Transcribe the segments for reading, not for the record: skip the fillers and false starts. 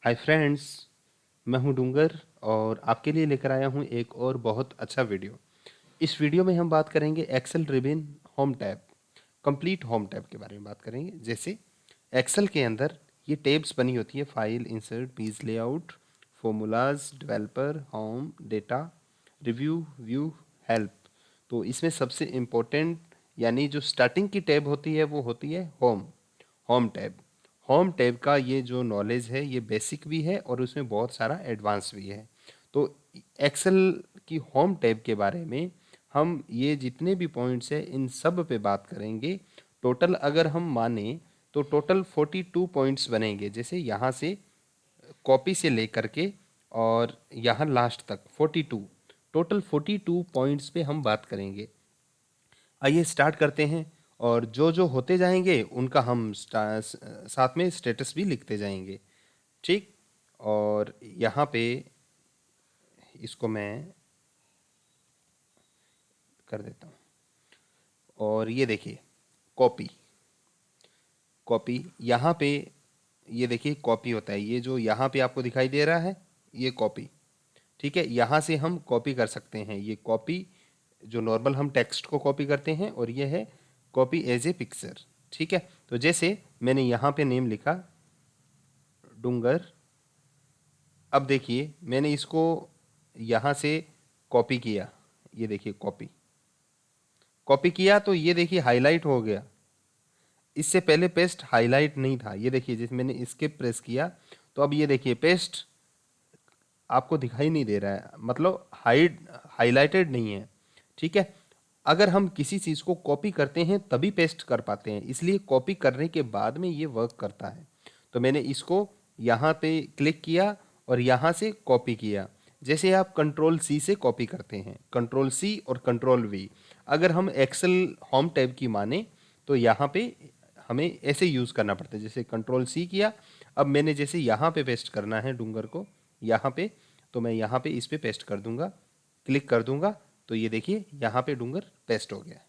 Hi friends, मैं हूं डूंगर और आपके लिए लेकर आया हूं एक और बहुत अच्छा वीडियो। इस वीडियो में हम बात करेंगे Excel ribbon home tab, complete home tab के बारे में बात करेंगे। जैसे एक्सेल के अंदर ये टैब्स बनी होती है: file, insert, page layout, formulas, developer, home, data, review, view, help. तो इसमें सबसे इम्पोर्टेंट यानी जो स्टार्टिंग की टैब होती है वो होती है home, home tab. Home tab का ये जो नॉलेज है ये बेसिक भी है और उसमें बहुत सारा एडवांस भी है। तो एक्सेल की होम टैब के बारे में हम ये जितने भी पॉइंट्स हैं इन सब पे बात करेंगे। टोटल अगर हम माने तो टोटल 42 पॉइंट्स बनेंगे। जैसे यहाँ से कॉपी से लेकर के और यहाँ लास्ट तक 42, टोटल 42 पॉइंट्स पे हम बात करेंगे। आइए स्टार्ट करते हैं और जो जो होते जाएंगे उनका हम साथ में स्टेटस भी लिखते जाएंगे। ठीक। और यहाँ पे इसको मैं कर देता हूँ। और ये देखिए कॉपी, कॉपी यहाँ पे ये देखिए कॉपी होता है। ये जो यहाँ पे आपको दिखाई दे रहा है ये कॉपी। ठीक है, यहाँ से हम कॉपी कर सकते हैं। ये कॉपी जो नॉर्मल हम टेक्स्ट को कॉपी करते हैं और ये है कॉपी एज ए पिक्चर। ठीक है, तो जैसे मैंने यहाँ पे नेम लिखा डूंगर। अब देखिए मैंने इसको यहाँ से कॉपी किया, ये देखिए कॉपी, कॉपी किया तो ये देखिए हाईलाइट हो गया। इससे पहले पेस्ट हाईलाइट नहीं था। ये देखिए जैसे मैंने स्किप प्रेस किया तो अब ये देखिए पेस्ट आपको दिखाई नहीं दे रहा है, मतलब हाईलाइटेड नहीं है। ठीक है, अगर हम किसी चीज़ को कॉपी करते हैं तभी पेस्ट कर पाते हैं, इसलिए कॉपी करने के बाद में ये वर्क करता है। तो मैंने इसको यहाँ पे क्लिक किया और यहाँ से कॉपी किया। जैसे आप कंट्रोल सी से कॉपी करते हैं, कंट्रोल सी और कंट्रोल वी। अगर हम एक्सेल होम टैब की माने तो यहाँ पे हमें ऐसे यूज़ करना पड़ता है। जैसे कंट्रोल सी किया, अब मैंने जैसे यहाँ पे पेस्ट करना है डूंगर को यहाँ पे, तो मैं यहाँ पे इस पे पेस्ट कर दूंगा, क्लिक कर दूंगा तो ये देखिए यहाँ पे डूंगर पेस्ट हो गया।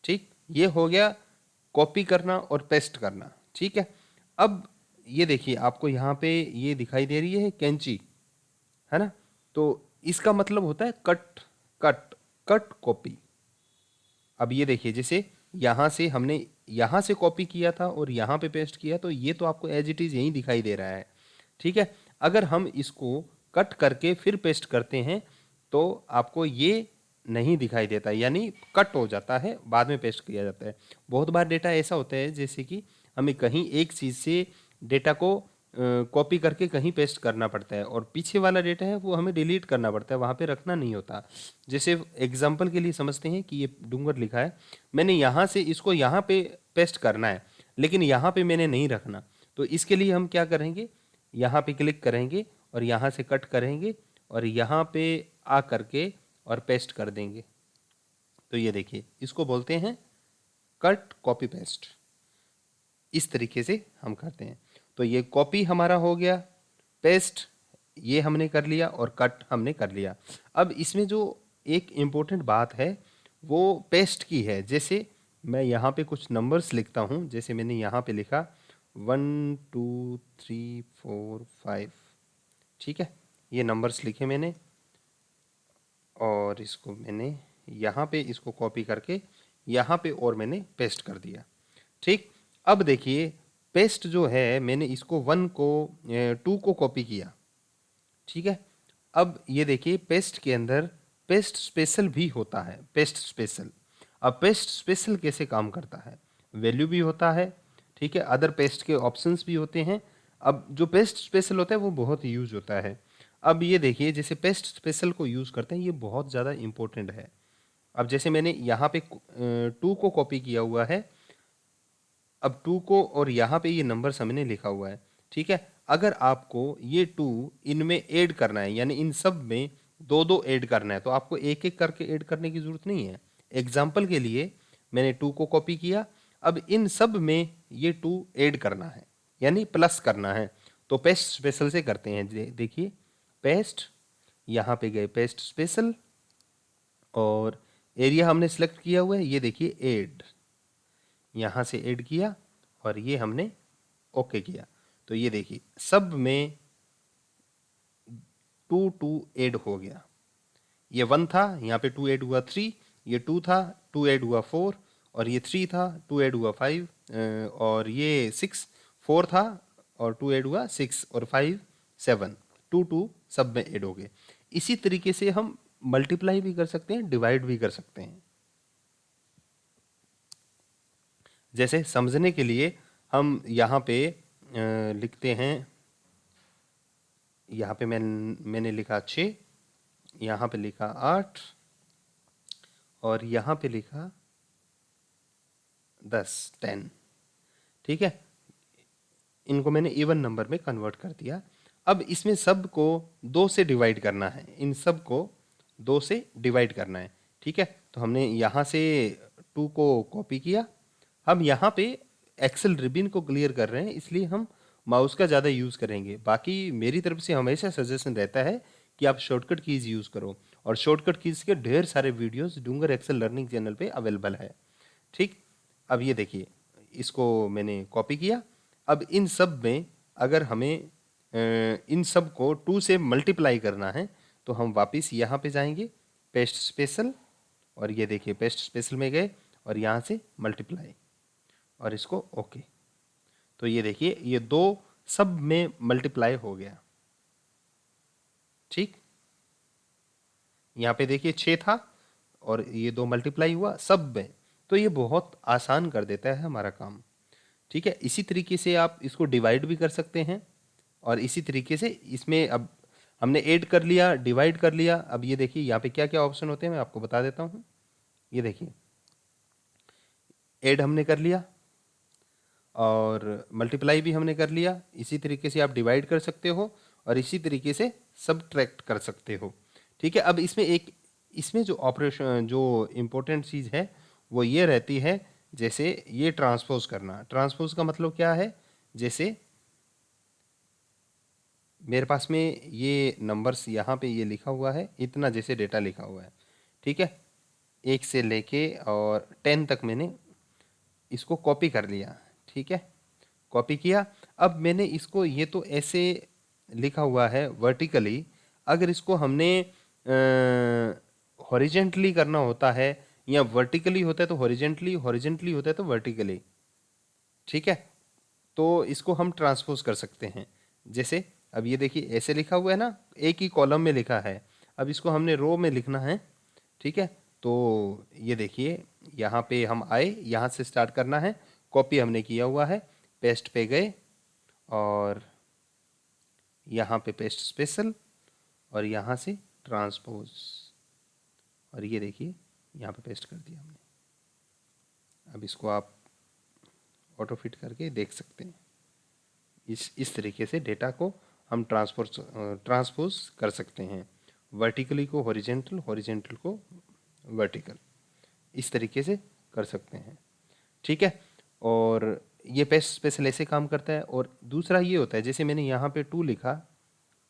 ठीक, ये हो गया कॉपी करना और पेस्ट करना। ठीक है, अब ये देखिए आपको यहाँ पे ये दिखाई दे रही है कैंची, है ना? तो इसका मतलब होता है कट, कट, कट कॉपी। अब ये देखिए जैसे यहाँ से हमने यहाँ से कॉपी किया था और यहाँ पे पेस्ट किया तो ये तो आपको एज इट इज़ यहीं दिखाई दे रहा है। ठीक है, अगर हम इसको कट करके फिर पेस्ट करते हैं तो आपको ये नहीं दिखाई देता, यानी कट हो जाता है, बाद में पेस्ट किया जाता है। बहुत बार डेटा ऐसा होता है जैसे कि हमें कहीं एक चीज़ से डेटा को कॉपी करके कहीं पेस्ट करना पड़ता है और पीछे वाला डेटा है वो हमें डिलीट करना पड़ता है, वहाँ पे रखना नहीं होता। जैसे एग्जांपल के लिए समझते हैं कि ये डूंगर लिखा है, मैंने यहाँ से इसको यहाँ पे पेस्ट करना है लेकिन यहाँ पे मैंने नहीं रखना। तो इसके लिए हम क्या करेंगे, यहाँ पे क्लिक करेंगे और यहाँ से कट करेंगे और यहाँ पे आ करके और पेस्ट कर देंगे। तो ये देखिए इसको बोलते हैं कट कॉपी पेस्ट। इस तरीके से हम करते हैं। तो ये कॉपी हमारा हो गया, पेस्ट ये हमने कर लिया और कट हमने कर लिया। अब इसमें जो एक इम्पोर्टेंट बात है वो पेस्ट की है। जैसे मैं यहाँ पे कुछ नंबर्स लिखता हूँ, जैसे मैंने यहाँ पे लिखा 1 2 3 4 5। ठीक है, ये नंबर्स लिखे मैंने और इसको मैंने यहाँ पे इसको कॉपी करके यहाँ पे और मैंने पेस्ट कर दिया। ठीक, अब देखिए पेस्ट जो है मैंने इसको 1 को 2 को कॉपी किया। ठीक है, अब ये देखिए पेस्ट के अंदर पेस्ट स्पेशल भी होता है, पेस्ट स्पेशल। अब पेस्ट स्पेशल कैसे काम करता है, वैल्यू भी होता है, ठीक है, अदर पेस्ट के ऑप्शंस भी होते हैं। अब जो पेस्ट स्पेशल होता है वो बहुत यूज होता है। अब ये देखिए जैसे पेस्ट स्पेशल को यूज़ करते हैं, ये बहुत ज़्यादा इंपॉर्टेंट है। अब जैसे मैंने यहाँ पे 2 को कॉपी किया हुआ है, अब 2 को और यहाँ पे ये नंबर हमने लिखा हुआ है। ठीक है, अगर आपको ये 2 इनमें ऐड करना है, यानी इन सब में दो दो ऐड करना है, तो आपको एक एक करके ऐड करने की ज़रूरत नहीं है। एग्जाम्पल के लिए मैंने 2 को कॉपी किया, अब इन सब में ये 2 ऐड करना है, यानी प्लस करना है। तो पेस्ट स्पेशल से करते हैं। देखिए पेस्ट, यहाँ पे गए पेस्ट स्पेशल और एरिया हमने सेलेक्ट किया हुआ है, ये देखिए ऐड, यहाँ से ऐड किया और ये हमने ओके किया। तो ये देखिए सब में 2 2 ऐड हो गया। ये 1 था, यहाँ पे 2 ऐड हुआ 3, ये 2 था, 2 ऐड हुआ 4, और ये 3 था, 2 ऐड हुआ 5, और ये 6, 4 था और 2 ऐड हुआ 6, और 5 7, 2 2 सब में ऐड हो गए। इसी तरीके से हम मल्टीप्लाई भी कर सकते हैं, डिवाइड भी कर सकते हैं। जैसे समझने के लिए हम यहाँ पे लिखते हैं, यहाँ पे मैंने लिखा 6, यहाँ पे लिखा 8, और यहाँ पे लिखा 10। ठीक है, इनको मैंने इवन नंबर में कन्वर्ट कर दिया। अब इसमें सब को 2 से डिवाइड करना है, इन सब को 2 से डिवाइड करना है। ठीक है, तो हमने यहाँ से 2 को कॉपी किया। हम यहाँ पे एक्सेल रिबिन को क्लियर कर रहे हैं, इसलिए हम माउस का ज़्यादा यूज़ करेंगे। बाकी मेरी तरफ से हमेशा सजेशन रहता है कि आप शॉर्टकट कीज़ यूज़ करो, और शॉर्टकट कीज़ के ढेर सारे वीडियोस डूंगर एक्सेल लर्निंग चैनल पे अवेलेबल है। ठीक, अब ये देखिए इसको मैंने कॉपी किया। अब इन सब में अगर हमें इन सब को 2 से मल्टीप्लाई करना है, तो हम वापस यहाँ पे जाएंगे, पेस्ट स्पेशल, और ये देखिए पेस्ट स्पेशल में गए और यहाँ से मल्टीप्लाई, और इसको ओके। तो ये देखिए ये 2 सब में मल्टीप्लाई हो गया। ठीक, यहाँ पे देखिए 6 था और ये 2 मल्टीप्लाई हुआ सब में, तो ये बहुत आसान कर देता है हमारा काम। ठीक है, इसी तरीके से आप इसको डिवाइड भी कर सकते हैं, और इसी तरीके से इसमें अब हमने ऐड कर लिया, डिवाइड कर लिया। अब ये देखिए यहाँ पे क्या क्या ऑप्शन होते हैं मैं आपको बता देता हूँ। ये देखिए ऐड हमने कर लिया, और मल्टीप्लाई भी हमने कर लिया। इसी तरीके से आप डिवाइड कर सकते हो, और इसी तरीके से सबट्रैक्ट कर सकते हो। ठीक है, अब इसमें जो ऑपरेशन, जो इम्पोर्टेंट चीज़ है वो ये रहती है, जैसे ये ट्रांसपोज करना। ट्रांसपोज का मतलब क्या है, जैसे मेरे पास में ये नंबर्स यहाँ पे ये लिखा हुआ है, इतना जैसे डेटा लिखा हुआ है। ठीक है, 1 से लेके और 10 तक मैंने इसको कॉपी कर लिया। ठीक है, कॉपी किया। अब मैंने इसको, ये तो ऐसे लिखा हुआ है वर्टिकली, अगर इसको हमने हॉरिजेंटली करना होता है, या वर्टिकली होता है तो हॉरिजेंटली, हॉरिजेंटली होता है तो वर्टिकली। ठीक है, तो इसको हम ट्रांसपोज कर सकते हैं। जैसे अब ये देखिए ऐसे लिखा हुआ है ना, एक ही कॉलम में लिखा है, अब इसको हमने रो में लिखना है। ठीक है, तो ये देखिए यहाँ पे हम आए, यहाँ से स्टार्ट करना है, कॉपी हमने किया हुआ है, पेस्ट पे गए और यहाँ पे पेस्ट स्पेशल, और यहाँ से ट्रांसपोज, और ये देखिए यहाँ पे पेस्ट कर दिया हमने। अब इसको आप ऑटो फिट करके देख सकते हैं। इस तरीके से डेटा को हम ट्रांसपोज कर सकते हैं, वर्टिकली को हॉरिजेंटल, हॉरिजेंटल को वर्टिकल, इस तरीके से कर सकते हैं। ठीक है, और ये पेस्ट स्पेशल ऐसे काम करता है। और दूसरा ये होता है, जैसे मैंने यहाँ पे 2 लिखा,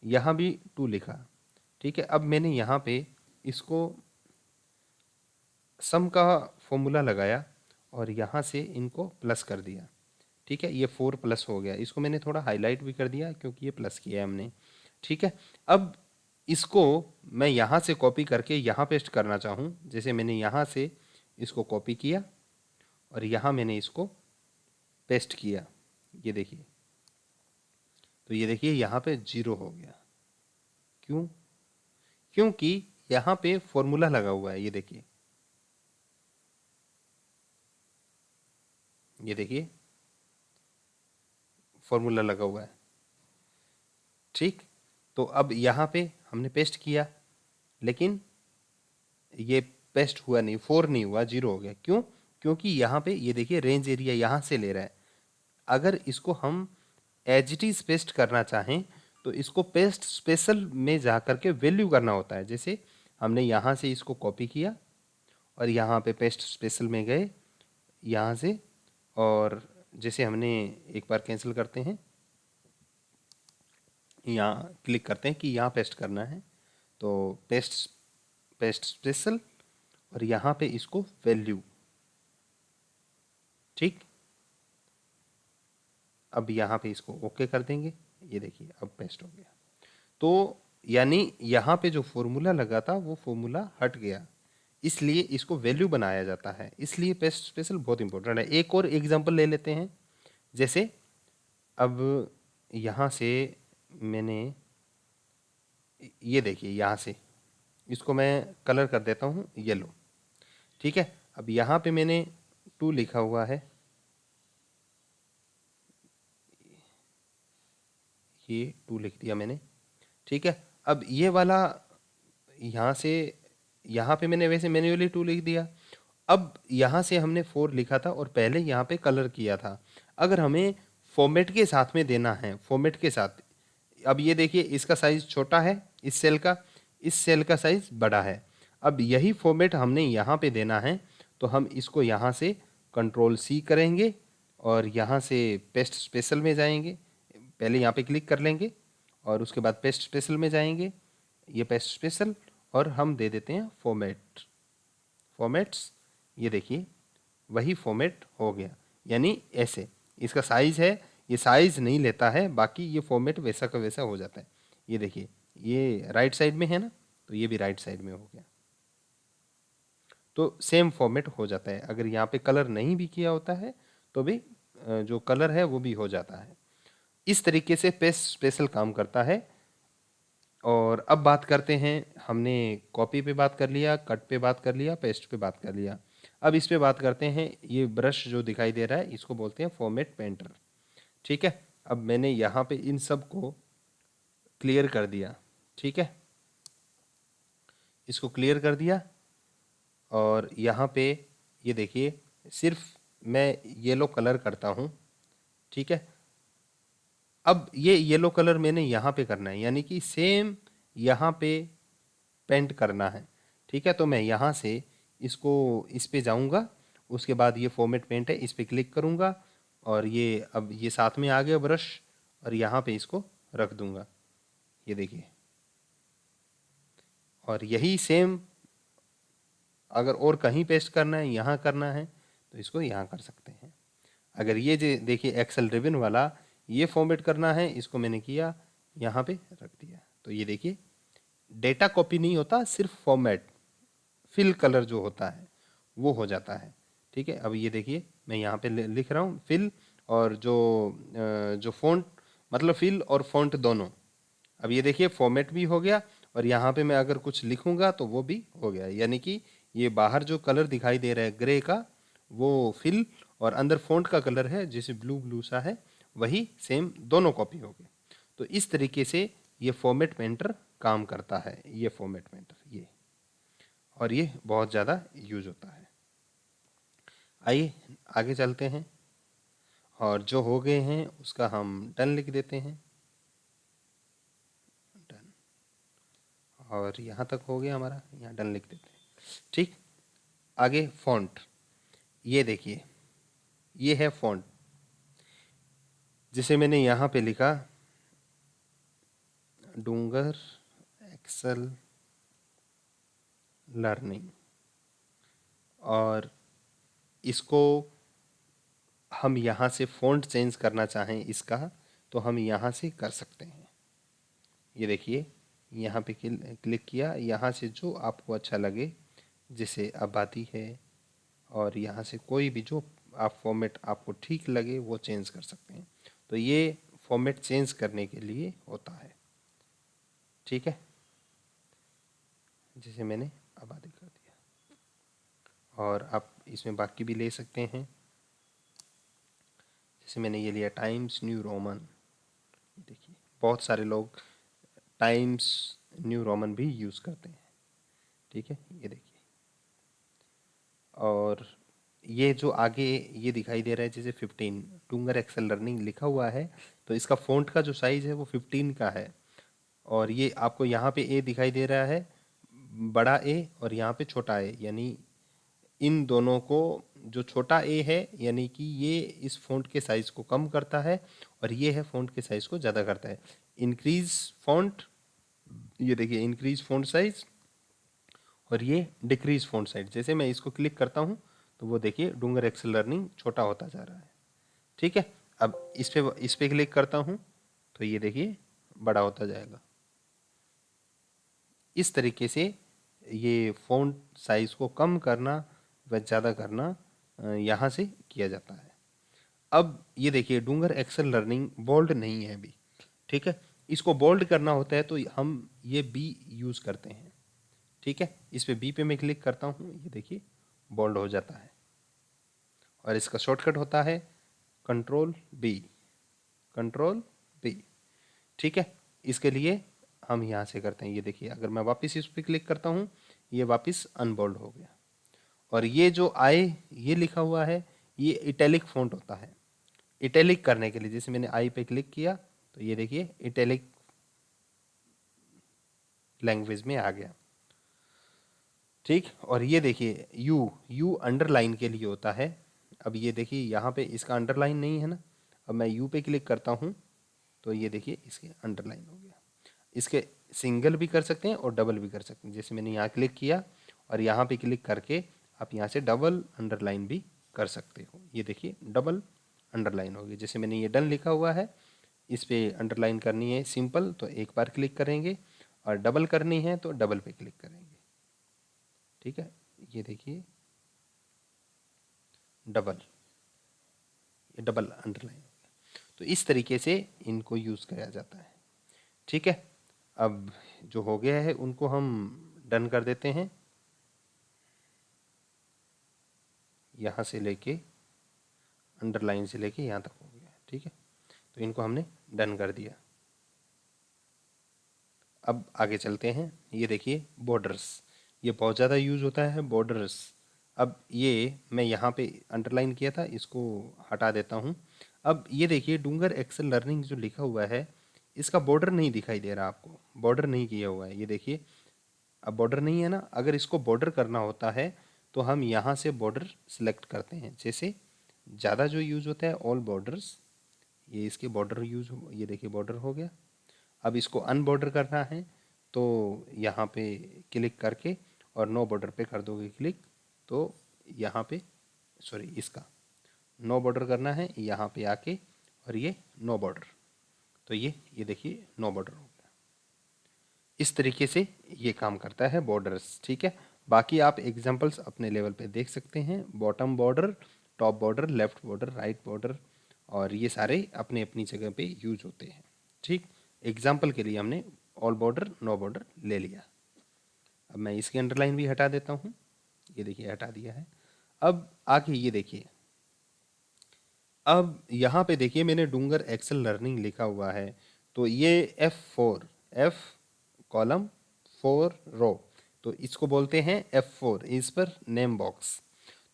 यहाँ भी 2 लिखा। ठीक है, अब मैंने यहाँ पे इसको सम का फॉर्मूला लगाया और यहाँ से इनको प्लस कर दिया। ठीक है, ये 4 प्लस हो गया। इसको मैंने थोड़ा हाईलाइट भी कर दिया क्योंकि ये प्लस किया है हमने। ठीक है, अब इसको मैं यहाँ से कॉपी करके यहाँ पेस्ट करना चाहूँ, जैसे मैंने यहाँ से इसको कॉपी किया और यहाँ मैंने इसको पेस्ट किया, ये देखिए, तो ये देखिए यहाँ पे 0 हो गया। क्यों? क्योंकि यहाँ पे फॉर्मूला लगा हुआ है। ये देखिए, ये देखिए फॉर्मूला लगा हुआ है। ठीक, तो अब यहाँ पे हमने पेस्ट किया, लेकिन ये पेस्ट हुआ नहीं, 4 नहीं हुआ, 0 हो गया। क्यों? क्योंकि यहाँ पे ये देखिए रेंज एरिया यहाँ से ले रहा है। अगर इसको हम एज इट इज पेस्ट करना चाहें तो इसको पेस्ट स्पेशल में जा करके वैल्यू करना होता है। जैसे हमने यहाँ से इसको कॉपी किया और यहाँ पे पेस्ट स्पेशल में गए यहाँ से, और जैसे हमने एक बार कैंसिल करते हैं, यहाँ क्लिक करते हैं कि यहाँ पेस्ट करना है, तो पेस्ट स्पेशल और यहाँ पे इसको वैल्यू। ठीक, अब यहाँ पे इसको ओके कर देंगे, ये देखिए अब पेस्ट हो गया। तो यानी यहाँ पे जो फॉर्मूला लगा था वो फॉर्मूला हट गया, इसलिए इसको वैल्यू बनाया जाता है, इसलिए पेस्ट स्पेशल बहुत इंपॉर्टेंट है। एक और एग्जांपल ले लेते हैं, जैसे अब यहाँ से मैंने ये देखिए यहाँ से इसको मैं कलर कर देता हूँ येलो, ठीक है। अब यहाँ पे मैंने 2 लिखा हुआ है, ये 2 लिख दिया मैंने, ठीक है। अब ये वाला यहाँ से यहाँ पे मैंने वैसे मैन्युअली 2 लिख दिया। अब यहाँ से हमने 4 लिखा था और पहले यहाँ पे कलर किया था। अगर हमें फॉर्मेट के साथ में देना है, फॉर्मेट के साथ, अब ये देखिए इसका साइज छोटा है इस सेल का साइज बड़ा है। अब यही फॉर्मेट हमने यहाँ पे देना है, तो हम इसको यहाँ से कंट्रोल C करेंगे और यहाँ से पेस्ट स्पेशल में जाएंगे। पहले यहाँ पे क्लिक कर लेंगे और उसके बाद पेस्ट स्पेशल में जाएंगे, ये पेस्ट स्पेशल, और हम दे देते हैं फॉर्मेट्स। ये देखिए वही फॉर्मेट हो गया, यानी ऐसे इसका साइज है, ये साइज नहीं लेता है, बाकी ये फॉर्मेट वैसा का वैसा हो जाता है। ये देखिए ये राइट साइड में है ना, तो ये भी राइट साइड में हो गया, तो सेम फॉर्मेट हो जाता है। अगर यहाँ पे कलर नहीं भी किया होता है तो भी जो कलर है वो भी हो जाता है। इस तरीके से पेस्ट स्पेशल काम करता है। और अब बात करते हैं, हमने कॉपी पे बात कर लिया, कट पे बात कर लिया, पेस्ट पे बात कर लिया। अब इस पे बात करते हैं, ये ब्रश जो दिखाई दे रहा है इसको बोलते हैं फॉर्मेट पेंटर, ठीक है। अब मैंने यहाँ पे इन सब को क्लियर कर दिया, ठीक है, इसको क्लियर कर दिया। और यहाँ पे ये देखिए सिर्फ मैं येलो कलर करता हूँ, ठीक है। अब ये येलो कलर मैंने यहाँ पे करना है, यानी कि सेम यहाँ पे पेंट करना है, ठीक है। तो मैं यहाँ से इसको इस पे जाऊँगा, उसके बाद ये फॉर्मेट पेंट है, इस पे क्लिक करूँगा और ये अब ये साथ में आ गया ब्रश, और यहाँ पे इसको रख दूँगा, ये देखिए। और यही सेम अगर और कहीं पेस्ट करना है, यहाँ करना है, तो इसको यहाँ कर सकते हैं। अगर ये देखिए एक्सेल रिबन वाला ये फॉर्मेट करना है, इसको मैंने किया, यहाँ पे रख दिया, तो ये देखिए डेटा कॉपी नहीं होता, सिर्फ फॉर्मेट फिल कलर जो होता है वो हो जाता है, ठीक है। अब ये देखिए मैं यहाँ पे लिख रहा हूँ फिल, और जो फ़ॉन्ट मतलब फिल और फ़ॉन्ट दोनों। अब ये देखिए फॉर्मेट भी हो गया, और यहाँ पे मैं अगर कुछ लिखूँगा तो वो भी हो गया, यानी कि ये बाहर जो कलर दिखाई दे रहा है ग्रे का वो फिल, और अंदर फ़ॉन्ट का कलर है जैसे ब्लू ब्लू सा है, वही सेम दोनों कॉपी हो गए। तो इस तरीके से ये फॉर्मेट पेंटर काम करता है, ये फॉर्मेट पेंटर ये, और ये बहुत ज़्यादा यूज होता है। आइए आगे चलते हैं, और जो हो गए हैं उसका हम डन लिख देते हैं, डन। और यहाँ तक हो गया हमारा, यहाँ डन लिख देते हैं, ठीक। आगे फॉन्ट, ये देखिए ये है फॉन्ट, जिसे मैंने यहाँ पे लिखा डूंगर एक्सेल लर्निंग, और इसको हम यहाँ से फ़ॉन्ट चेंज करना चाहें इसका, तो हम यहाँ से कर सकते हैं। ये देखिए यहाँ पे क्लिक किया, यहाँ से जो आपको अच्छा लगे, जैसे आबादी है, और यहाँ से कोई भी जो आप फॉर्मेट आपको ठीक लगे वो चेंज कर सकते हैं। तो ये फॉर्मेट चेंज करने के लिए होता है, ठीक है। जैसे मैंने आबादी कर दिया, और आप इसमें बाकी भी ले सकते हैं, जैसे मैंने ये लिया टाइम्स न्यू रोमन। देखिए बहुत सारे लोग टाइम्स न्यू रोमन भी यूज़ करते हैं, ठीक है, ये देखिए। और ये जो आगे ये दिखाई दे रहा है जैसे 15 डूंगर एक्सेल लर्निंग लिखा हुआ है, तो इसका फ़ॉन्ट का जो साइज़ है वो 15 का है। और ये आपको यहाँ पे ए दिखाई दे रहा है, बड़ा ए, और यहाँ पे छोटा ए, यानी इन दोनों को, जो छोटा ए है यानी कि ये इस फ़ॉन्ट के साइज़ को कम करता है, और ये है फ़ॉन्ट के साइज़ को ज़्यादा करता है। इंक्रीज़ फ़ॉन्ट, ये देखिए इंक्रीज़ फ़ॉन्ट साइज़, और ये डिक्रीज़ फ़ॉन्ट साइज़। जैसे मैं इसको क्लिक करता हूँ तो वो देखिए डूंगर एक्सेल लर्निंग छोटा होता जा रहा है, ठीक है। अब इस पे क्लिक करता हूँ तो ये देखिए बड़ा होता जाएगा। इस तरीके से ये फ़ॉन्ट साइज़ को कम करना व ज़्यादा करना यहाँ से किया जाता है। अब ये देखिए डूंगर एक्सेल लर्निंग बोल्ड नहीं है अभी, ठीक है। इसको बोल्ड करना होता है तो हम ये बी यूज़ करते हैं, ठीक है। इस पे बी पे मैं क्लिक करता हूँ, ये देखिए बोल्ड हो जाता है। और इसका शॉर्टकट होता है कंट्रोल बी, कंट्रोल बी, ठीक है। इसके लिए हम यहाँ से करते हैं, ये देखिए अगर मैं वापस इस पर क्लिक करता हूँ ये वापस अनबोल्ड हो गया। और ये जो आई ये लिखा हुआ है ये इटैलिक फ़ॉन्ट होता है। इटैलिक करने के लिए जैसे मैंने आई पे क्लिक किया तो ये देखिए इटैलिक लैंग्वेज में आ गया, ठीक। और ये देखिए यू अंडरलाइन के लिए होता है। अब ये देखिए यहाँ पे इसका अंडरलाइन नहीं है ना, अब मैं यू पे क्लिक करता हूँ तो ये देखिए इसके अंडरलाइन हो गया। इसके सिंगल भी कर सकते हैं और डबल भी कर सकते हैं। जैसे मैंने यहाँ क्लिक किया और यहाँ पे क्लिक करके आप यहाँ से डबल अंडरलाइन भी कर सकते हो। ये देखिए डबल अंडरलाइन होगी। जैसे मैंने ये डन लिखा हुआ है, इस पे अंडरलाइन करनी है सिंपल तो एक बार क्लिक करेंगे, और डबल करनी है तो डबल पे क्लिक करेंगे, ठीक है। ये देखिए डबल, ये डबल अंडरलाइन। तो इस तरीके से इनको यूज़ किया जाता है, ठीक है। अब जो हो गया है उनको हम डन कर देते हैं, यहाँ से लेके अंडरलाइन से लेके यहाँ तक हो गया, ठीक है। तो इनको हमने डन कर दिया। अब आगे चलते हैं। ये देखिए बॉर्डर्स, ये बहुत ज़्यादा यूज़ होता है बॉर्डर्स। अब ये मैं यहाँ पे अंडरलाइन किया था, इसको हटा देता हूँ। अब ये देखिए डूंगर एक्सेल लर्निंग जो लिखा हुआ है इसका बॉर्डर नहीं दिखाई दे रहा आपको, बॉर्डर नहीं किया हुआ है। ये देखिए अब बॉर्डर नहीं है ना, अगर इसको बॉर्डर करना होता है तो हम यहाँ से बॉर्डर सेलेक्ट करते हैं। जैसे ज़्यादा जो यूज़ होता है ऑल बॉर्डर्स, ये इसके बॉर्डर यूज़ हो, ये देखिए बॉर्डर हो गया। अब इसको अनबॉर्डर करना है तो यहाँ पे क्लिक करके और नो बॉर्डर पे कर दोगे क्लिक, तो यहाँ पे सॉरी इसका नो बॉर्डर करना है यहाँ पे आके, और ये नो बॉर्डर, तो ये देखिए नो बॉर्डर हो गया। इस तरीके से ये काम करता है बॉर्डर्स, ठीक है। बाकी आप एग्जांपल्स अपने लेवल पे देख सकते हैं। Bottom border, top border, left border, right border, और ये सारे अपने अपनी जगह पे यूज होते हैं, ठीक। एग्जाम्पल के लिए हमने ऑल बॉर्डर नो बॉर्डर ले लिया। अब मैं इसकी अंडरलाइन भी हटा देता हूँ, ये देखिए हटा दिया है। अब आगे ये देखिए, अब यहाँ पे देखिए मैंने डूंगर एक्सेल लर्निंग लिखा हुआ है, तो ये F4, F कॉलम 4 रो, तो इसको बोलते हैं F4, इस पर नेम बॉक्स।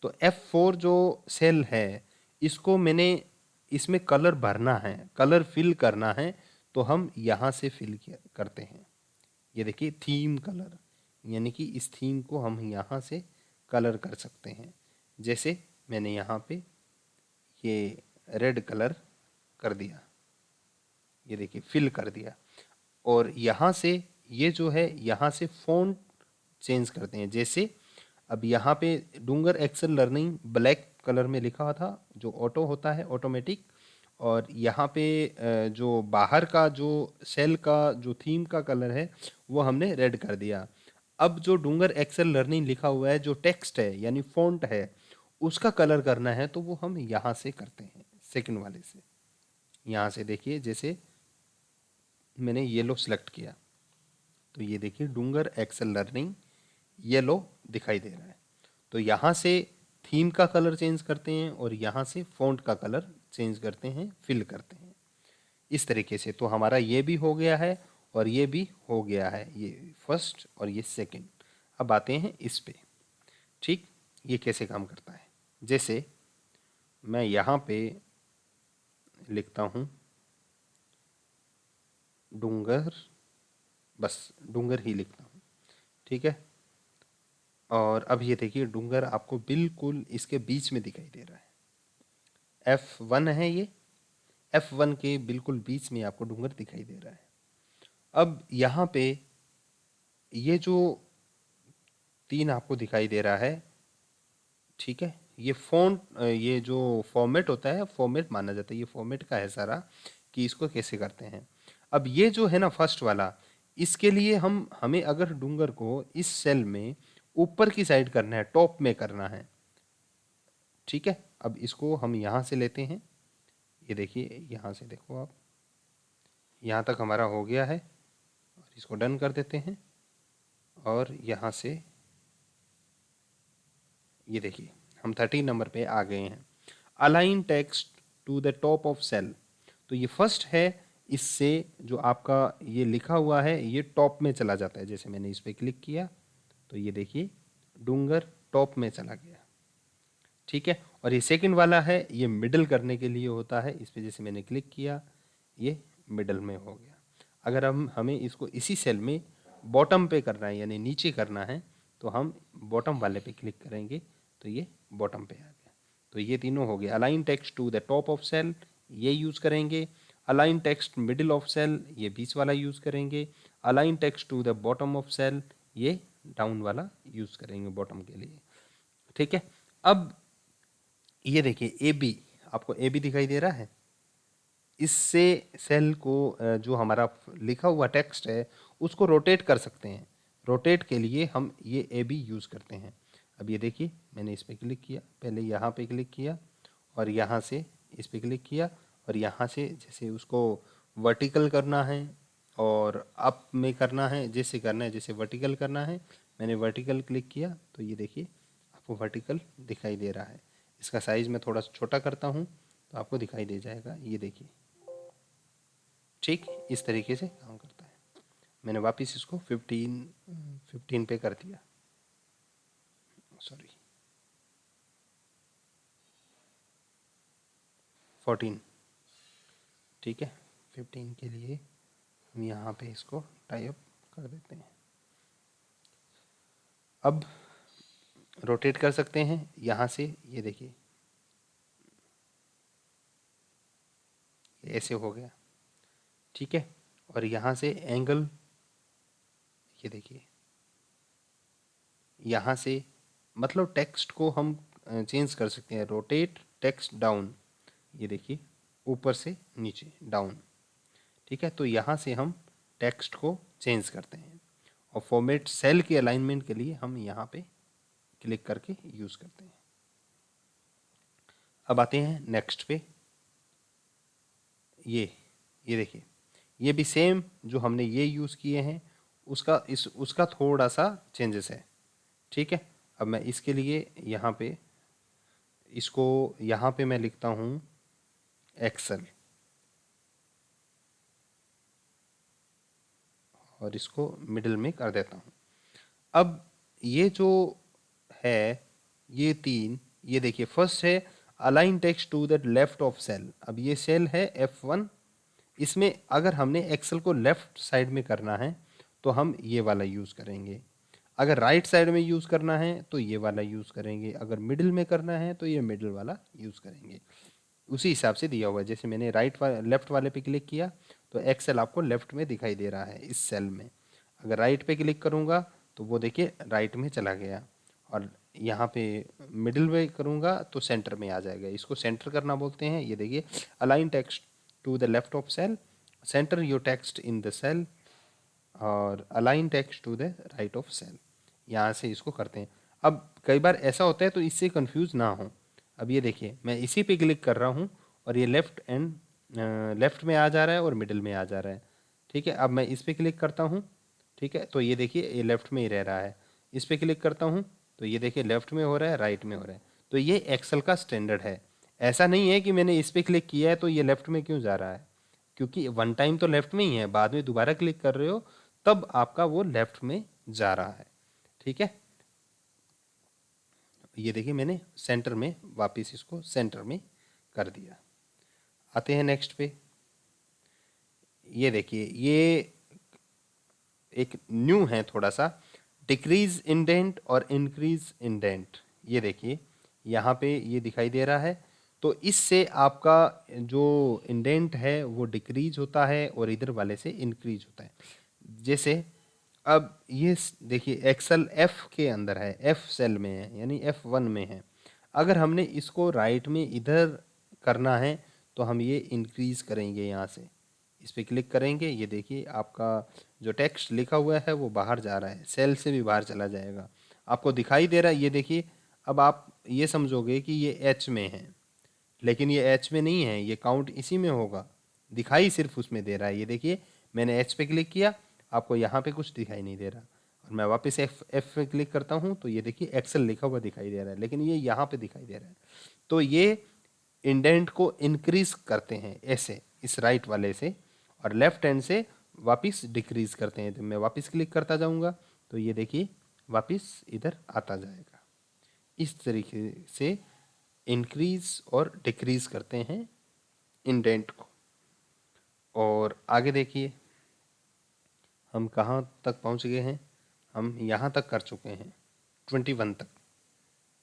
तो F4 जो सेल है इसको मैंने इसमें कलर भरना है, कलर फिल करना है, तो हम यहाँ से फिल करते हैं। ये देखिए थीम कलर, यानी कि इस थीम को हम यहाँ से कलर कर सकते हैं। जैसे मैंने यहाँ पे ये रेड कलर कर दिया, ये देखिए फिल कर दिया। और यहाँ से ये जो है यहाँ से फ़ॉन्ट चेंज करते हैं। जैसे अब यहाँ पे डूंगर एक्सेल लर्निंग ब्लैक कलर में लिखा हुआ था जो ऑटो होता है ऑटोमेटिक, और यहाँ पे जो बाहर का जो सेल का जो थीम का कलर है वो हमने रेड कर दिया। अब जो डूंगर एक्सेल लर्निंग लिखा हुआ है जो टेक्स्ट है यानी फ़ॉन्ट है उसका कलर करना है तो वो हम यहाँ से करते हैं, सेकंड वाले से। यहाँ से देखिए जैसे मैंने येलो सेलेक्ट किया तो ये देखिए डूंगर एक्सेल लर्निंग येलो दिखाई दे रहा है। तो यहाँ से थीम का कलर चेंज करते हैं और यहाँ से फ़ॉन्ट का कलर चेंज करते हैं, फिल करते हैं इस तरीके से। तो हमारा ये भी हो गया है और ये भी हो गया है, ये फर्स्ट और ये सेकंड। अब आते हैं इस पे, ठीक। ये कैसे काम करता है, जैसे मैं यहाँ पे लिखता हूँ डूंगर, बस डूंगर ही लिखता हूँ, ठीक है। और अब ये देखिए डूंगर आपको बिल्कुल इसके बीच में दिखाई दे रहा है। F1 है ये, F1 के बिल्कुल बीच में आपको डूंगर दिखाई दे रहा है। अब यहाँ पे ये जो 3 आपको दिखाई दे रहा है, ठीक है, ये फ़ॉन्ट ये जो फॉर्मेट होता है फॉर्मेट माना जाता है, ये फॉर्मेट का है सारा कि इसको कैसे करते हैं। अब ये जो है ना फर्स्ट वाला, इसके लिए हमें अगर डूंगर को इस सेल में ऊपर की साइड करना है, टॉप में करना है, ठीक है। अब इसको हम यहाँ से लेते हैं, ये देखिए यहाँ से देखो आप, यहाँ तक हमारा हो गया है और इसको डन कर देते हैं। और यहाँ से ये देखिए हम 13 नंबर पे आ गए हैं। Align text to the top of cell, तो ये फर्स्ट है, इससे जो आपका ये लिखा हुआ है ये टॉप में चला जाता है। जैसे मैंने इस पर क्लिक किया तो ये देखिए डूंगर टॉप में चला गया, ठीक है। और ये सेकंड वाला है, ये मिडल करने के लिए होता है, इस पर जैसे मैंने क्लिक किया ये मिडल में हो गया। अगर हमें इसको इसी सेल में बॉटम पे करना है यानी नीचे करना है तो हम बॉटम वाले पे क्लिक करेंगे तो ये बॉटम पे आ गया। तो ये तीनों हो गए। Align text to the top of cell ये यूज़ करेंगे, align text middle of cell ये बीच वाला यूज़ करेंगे, align text to the bottom of cell ये डाउन वाला यूज़ करेंगे बॉटम के लिए, ठीक है। अब ये देखिए ए बी, आपको ए बी दिखाई दे रहा है, इससे सेल को जो हमारा लिखा हुआ टेक्स्ट है उसको रोटेट कर सकते हैं। रोटेट के लिए हम ये ए बी यूज़ करते हैं। अब ये देखिए मैंने इस पर क्लिक किया, पहले यहाँ पे क्लिक किया और यहाँ से इस पर क्लिक किया और यहाँ से जैसे उसको वर्टिकल करना है और अप में करना है, जैसे करना है जैसे वर्टिकल करना है, मैंने वर्टिकल क्लिक किया तो ये देखिए आपको वर्टिकल दिखाई दे रहा है। इसका साइज़ मैं थोड़ा छोटा करता हूँ तो आपको दिखाई दे जाएगा, ये देखिए, ठीक इस तरीके से काम करता है। मैंने वापस इसको 15 पे कर दिया, सॉरी 14, ठीक है। 15 के लिए हम यहाँ पे इसको टाई अप कर देते हैं। अब रोटेट कर सकते हैं यहाँ से, ये देखिए ऐसे हो गया, ठीक है। और यहाँ से एंगल ये देखिए, यहाँ से मतलब टेक्स्ट को हम चेंज कर सकते हैं, रोटेट टेक्स्ट डाउन, ये देखिए ऊपर से नीचे डाउन, ठीक है। तो यहाँ से हम टेक्स्ट को चेंज करते हैं और फॉर्मेट सेल के अलाइनमेंट के लिए हम यहाँ पे क्लिक करके यूज़ करते हैं। अब आते हैं नेक्स्ट पे, ये देखिए ये भी सेम जो हमने ये यूज़ किए हैं उसका थोड़ा सा चेंजेस है, ठीक है। अब मैं इसके लिए यहाँ पे इसको यहाँ पे मैं लिखता हूँ एक्सेल और इसको मिडिल में कर देता हूँ। अब ये जो है ये तीन, ये देखिए फर्स्ट है align text to the left of cell. अब ये सेल है F1, इसमें अगर हमने एक्सेल को लेफ्ट साइड में करना है तो हम ये वाला यूज़ करेंगे, अगर राइट साइड में यूज़ करना है तो ये वाला यूज़ करेंगे, अगर मिडिल में करना है तो ये मिडिल वाला यूज़ करेंगे। उसी हिसाब से दिया हुआ है, जैसे मैंने लेफ्ट वाले पे क्लिक किया तो एक्सेल आपको लेफ्ट में दिखाई दे रहा है इस सेल में, अगर राइट पे क्लिक करूँगा तो वो देखिए राइट में चला गया, और यहाँ पे मिडिल में करूँगा तो सेंटर में आ जाएगा। इसको सेंटर करना बोलते हैं। ये देखिए align text to the left of cell, centre your text in the cell, और align text to the right of cell, यहाँ से इसको करते हैं। अब कई बार ऐसा होता है तो इससे कंफ्यूज ना हो। अब ये देखिए मैं इसी पे क्लिक कर रहा हूँ और ये लेफ्ट में आ जा रहा है और मिडिल में आ जा रहा है, ठीक है। अब मैं इस पे क्लिक करता हूँ, ठीक है, तो ये देखिए ये लेफ्ट में ही रह रहा है। इस पे क्लिक करता हूँ तो ये देखिए लेफ्ट में हो रहा है, राइट में हो रहा है। तो ये एक्सेल का स्टैंडर्ड है। ऐसा नहीं है कि मैंने इस पे क्लिक किया है तो ये लेफ्ट में क्यों जा रहा है, क्योंकि वन टाइम तो लेफ्ट में ही है, बाद में दोबारा क्लिक कर रहे हो तब आपका वो लेफ्ट में जा रहा है, ठीक है। ये देखिए मैंने सेंटर में वापस इसको सेंटर में कर दिया। आते हैं नेक्स्ट पे, ये देखिए ये एक न्यू है थोड़ा सा, डिक्रीज इंडेंट और इंक्रीज इंडेंट। ये देखिए यहाँ पे ये दिखाई दे रहा है, तो इससे आपका जो इंडेंट है वो डिक्रीज होता है और इधर वाले से इंक्रीज होता है। जैसे अब ये देखिए एक्सेल F के अंदर है, F सेल में है यानी F1 में है। अगर हमने इसको राइट में इधर करना है तो हम ये इंक्रीज करेंगे, यहाँ से इस पर क्लिक करेंगे। ये देखिए आपका जो टेक्स्ट लिखा हुआ है वो बाहर जा रहा है, सेल से भी बाहर चला जाएगा। आपको दिखाई दे रहा है, ये देखिए। अब आप ये समझोगे कि ये एच में है, लेकिन ये एच में नहीं है, ये काउंट इसी में होगा, दिखाई सिर्फ उसमें दे रहा है। ये देखिए मैंने एच पे क्लिक किया, आपको यहाँ पे कुछ दिखाई नहीं दे रहा, और मैं वापस एफ पे क्लिक करता हूँ तो ये देखिए एक्सेल लिखा हुआ दिखाई दे रहा है, लेकिन ये यहाँ पे दिखाई दे रहा है। तो ये इंडेंट को इंक्रीज करते हैं ऐसे, इस राइट वाले से, और लेफ्ट हैंड से वापस डिक्रीज करते हैं। तो मैं वापस क्लिक करता जाऊँगा तो ये देखिए वापस इधर आता जाएगा। इस तरीके से इंक्रीज और डिक्रीज करते हैं इंडेंट को। और आगे देखिए हम कहाँ तक पहुँच गए हैं, हम यहाँ तक कर चुके हैं 21 तक।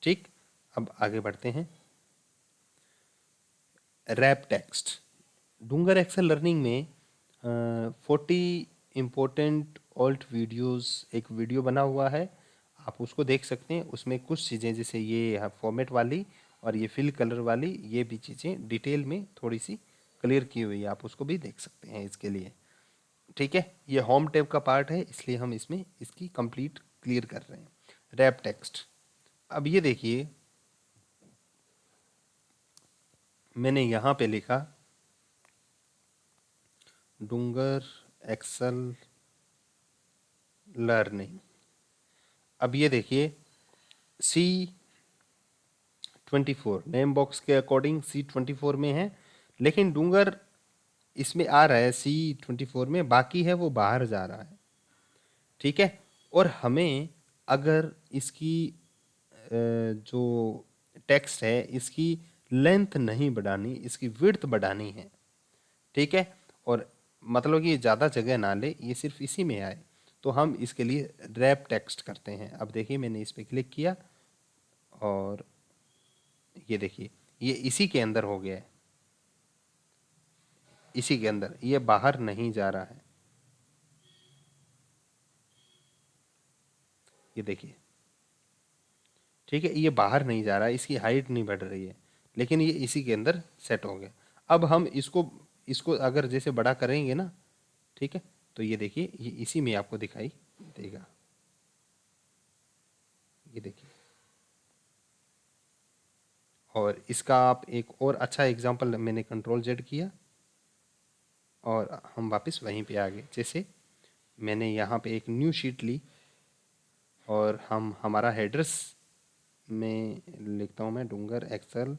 ठीक, अब आगे बढ़ते हैं। रैप टेक्स्ट, डूंगर एक्सेल लर्निंग में 40 इम्पोर्टेंट ऑल्ट वीडियोस एक वीडियो बना हुआ है, आप उसको देख सकते हैं। उसमें कुछ चीज़ें जैसे ये फॉर्मेट वाली और ये फिल कलर वाली, ये भी चीज़ें डिटेल में थोड़ी सी क्लियर की हुई है, आप उसको भी देख सकते हैं इसके लिए। ठीक है, ये होम टैब का पार्ट है, इसलिए हम इसमें इसकी कंप्लीट क्लियर कर रहे हैं। रैप टेक्स्ट, अब ये देखिए मैंने यहाँ पे लिखा डूंगर एक्सेल लर्निंग। अब ये देखिए C24 नेम बॉक्स के अकॉर्डिंग C24 में है, लेकिन डूंगर इसमें आ रहा है C24 में, बाकी है वो बाहर जा रहा है। ठीक है, और हमें अगर इसकी जो टेक्स्ट है इसकी लेंथ नहीं बढ़ानी, इसकी विड्थ बढ़ानी है। ठीक है, और मतलब कि ये ज़्यादा जगह ना ले, ये सिर्फ इसी में आए, तो हम इसके लिए रैप टेक्स्ट करते हैं। अब देखिए मैंने इस पर क्लिक किया और ये देखिए ये इसी के अंदर हो गया है, इसी के अंदर, ये बाहर नहीं जा रहा है। ये देखिए, ठीक है, ये बाहर नहीं जा रहा है, इसकी हाइट नहीं बढ़ रही है, लेकिन ये इसी के अंदर सेट हो गया। अब हम इसको इसको अगर जैसे बड़ा करेंगे ना, ठीक है, तो ये देखिए ये इसी में आपको दिखाई देगा। ये देखिए, और इसका आप एक और अच्छा एग्जांपल, मैंने कंट्रोल जेड किया और हम वापस वहीं पे आ गए। जैसे मैंने यहाँ पे एक न्यू शीट ली और हम हमारा हेडर्स में लिखता हूँ मैं डूंगर एक्सेल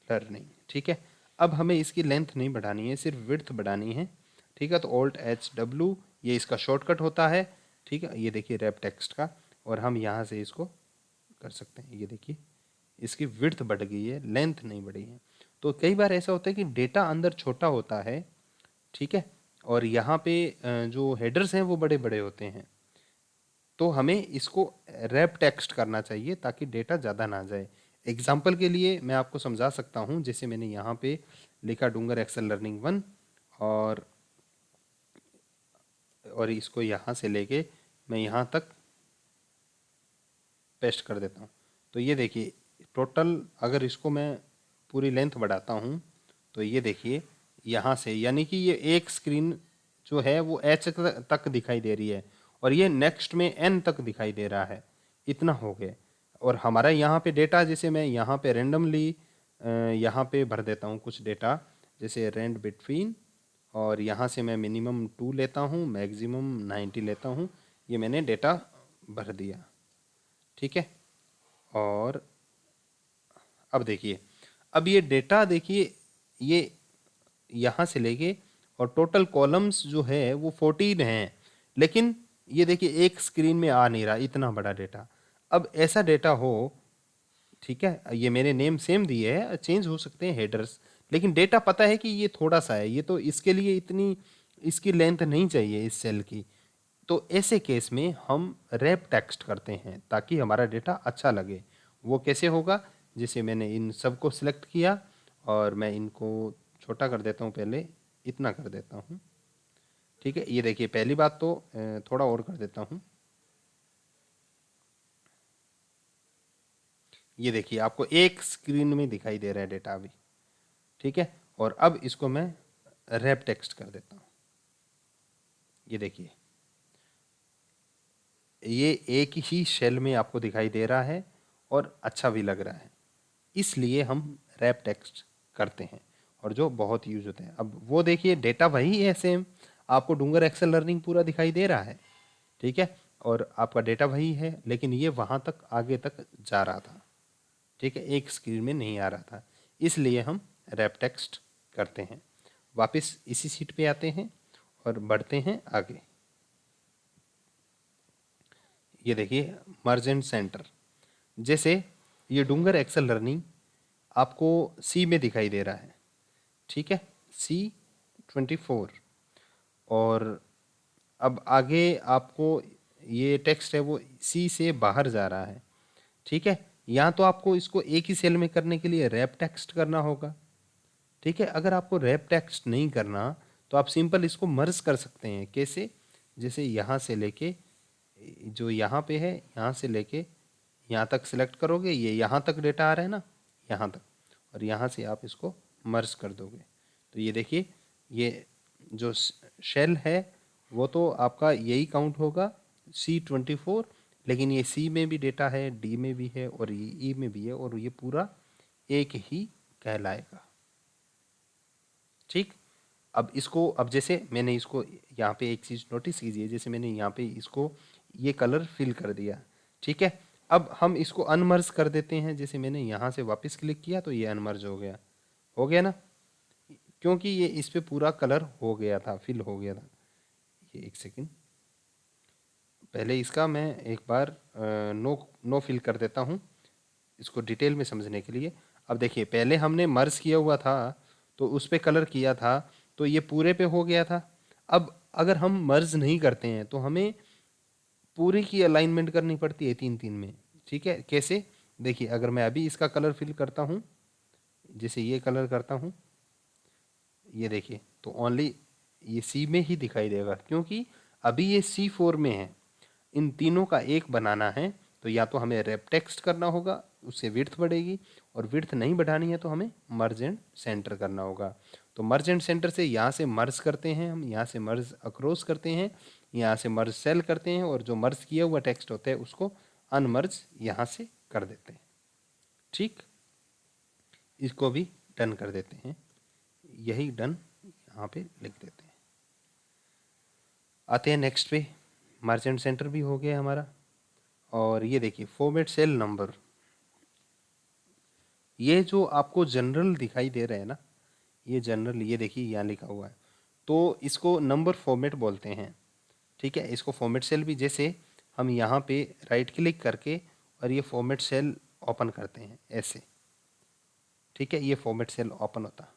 लर्निंग। ठीक है, अब हमें इसकी लेंथ नहीं बढ़ानी है, सिर्फ विड्थ बढ़ानी है। ठीक है, तो Alt+H+W ये इसका शॉर्टकट होता है। ठीक है, ये देखिए रैप टेक्स्ट का, और हम यहाँ से इसको कर सकते हैं। ये देखिए इसकी विड्थ बढ़ गई है, लेंथ नहीं बढ़ी है। तो कई बार ऐसा होता है कि डेटा अंदर छोटा होता है, ठीक है, और यहाँ पे जो हेडर्स हैं वो बड़े बड़े होते हैं, तो हमें इसको रैप टेक्स्ट करना चाहिए ताकि डेटा ज़्यादा ना जाए। एग्जाम्पल के लिए मैं आपको समझा सकता हूँ, जैसे मैंने यहाँ पे लिखा डूंगर एक्सेल लर्निंग 1 और इसको यहाँ से लेके मैं यहाँ तक पेस्ट कर देता हूँ। तो ये देखिए टोटल, अगर इसको मैं पूरी लेंथ बढ़ाता हूँ तो ये देखिए यहाँ से, यानी कि ये एक स्क्रीन जो है वो एच तक दिखाई दे रही है और ये नेक्स्ट में एन तक दिखाई दे रहा है, इतना हो गया। और हमारा यहाँ पे डेटा, जैसे मैं यहाँ पे रेंडमली यहाँ पे भर देता हूँ कुछ डेटा, जैसे रेंड बिटवीन, और यहाँ से मैं मिनिमम 2 लेता हूँ, मैक्सिमम 90 लेता हूँ। ये मैंने डेटा भर दिया। ठीक है, और अब देखिए, अब ये डेटा देखिए, ये यहाँ से लेके और टोटल कॉलम्स जो है वो 14 हैं, लेकिन ये देखिए एक स्क्रीन में आ नहीं रहा इतना बड़ा डेटा। अब ऐसा डेटा हो, ठीक है, ये मेरे नेम सेम दिए है, चेंज हो सकते हैं हेडर्स, लेकिन डेटा पता है कि ये थोड़ा सा है, ये तो इसके लिए इतनी इसकी लेंथ नहीं चाहिए इस सेल की। तो ऐसे केस में हम रैप टेक्स्ट करते हैं ताकि हमारा डेटा अच्छा लगे। वो कैसे होगा, जैसे मैंने इन सबको सिलेक्ट किया और मैं इनको छोटा कर देता हूँ, पहले इतना कर देता हूँ। ठीक है, ये देखिए पहली बात तो थोड़ा और कर देता हूँ, ये देखिए आपको एक स्क्रीन में दिखाई दे रहा है डेटा अभी, ठीक है। और अब इसको मैं रैप टेक्स्ट कर देता हूँ। ये देखिए ये एक ही शेल में आपको दिखाई दे रहा है और अच्छा भी लग रहा है, इसलिए हम रैप टेक्स्ट करते हैं और जो बहुत यूज होते हैं। अब वो देखिए डेटा वही है सेम, आपको डूंगर एक्सेल लर्निंग पूरा दिखाई दे रहा है, ठीक है, और आपका डेटा वही है, लेकिन ये वहाँ तक आगे तक जा रहा था, ठीक है, एक स्क्रीन में नहीं आ रहा था, इसलिए हम रैप टेक्स्ट करते हैं। वापस इसी सीट पे आते हैं और बढ़ते हैं आगे। ये देखिए मर्ज एंड सेंटर, जैसे ये डूंगर एक्सेल लर्निंग आपको सी में दिखाई दे रहा है, ठीक है, C24। और अब आगे आपको ये टेक्स्ट है वो सी से बाहर जा रहा है, ठीक है। यहाँ तो आपको इसको एक ही सेल में करने के लिए रैप टेक्स्ट करना होगा, ठीक है। अगर आपको रैप टेक्स्ट नहीं करना तो आप सिंपल इसको मर्ज कर सकते हैं। कैसे? जैसे यहाँ से लेके जो यहाँ पे है, यहाँ से लेके यहाँ तक सिलेक्ट करोगे, ये यहाँ तक डेटा आ रहा है ना, यहाँ तक, और यहाँ से आप इसको मर्ज कर दोगे। तो ये देखिए ये जो शेल है वो तो आपका यही काउंट होगा C24, लेकिन ये सी में भी डेटा है, डी में भी है और ये ई में भी है, और ये पूरा एक ही कहलाएगा, ठीक। अब इसको, अब जैसे मैंने इसको यहाँ पे एक चीज़ नोटिस कीजिए, जैसे मैंने यहाँ पे इसको ये कलर फिल कर दिया, ठीक है। अब हम इसको अनमर्ज कर देते हैं, जैसे मैंने यहाँ से वापस क्लिक किया तो ये अनमर्ज हो गया ना, क्योंकि ये इस पे पूरा कलर हो गया था, फिल हो गया था। ये एक सेकेंड, पहले इसका मैं एक बार नो फिल कर देता हूँ इसको डिटेल में समझने के लिए। अब देखिए पहले हमने मर्ज किया हुआ था तो उस पे कलर किया था तो ये पूरे पे हो गया था। अब अगर हम मर्ज नहीं करते हैं तो हमें पूरी की अलाइनमेंट करनी पड़ती है 3-3 में, ठीक है। कैसे? देखिए अगर मैं अभी इसका कलर फिल करता हूँ, जैसे ये कलर करता हूँ, ये देखिए तो ओनली ये सी में ही दिखाई देगा, क्योंकि अभी ये C4 में है। इन तीनों का एक बनाना है तो या तो हमें रैप टेक्स्ट करना होगा, उससे विड्थ बढ़ेगी, और विड्थ नहीं बढ़ानी है तो हमें मर्ज एंड सेंटर करना होगा। तो मर्ज एंड सेंटर से यहाँ से मर्ज करते हैं हम, यहाँ से मर्ज अक्रॉस करते हैं, यहाँ से मर्ज सेल करते हैं, और जो मर्ज किया हुआ टेक्स्ट होता है उसको अनमर्ज यहाँ से कर देते हैं, ठीक। इसको भी डन कर देते हैं, यही डन यहाँ पे लिख देते हैं। आते हैं नेक्स्ट पे, मर्चेंट सेंटर भी हो गया हमारा। और ये देखिए फॉर्मेट सेल नंबर, ये जो आपको जनरल दिखाई दे रहे हैं ना, ये जनरल, ये देखिए यहाँ लिखा हुआ है, तो इसको नंबर फॉर्मेट बोलते हैं, ठीक है। इसको फॉर्मेट सेल भी, जैसे हम यहाँ पे राइट क्लिक करके और ये फॉर्मेट सेल ओपन करते हैं ऐसे, ठीक है, ये फॉर्मेट सेल ओपन होता।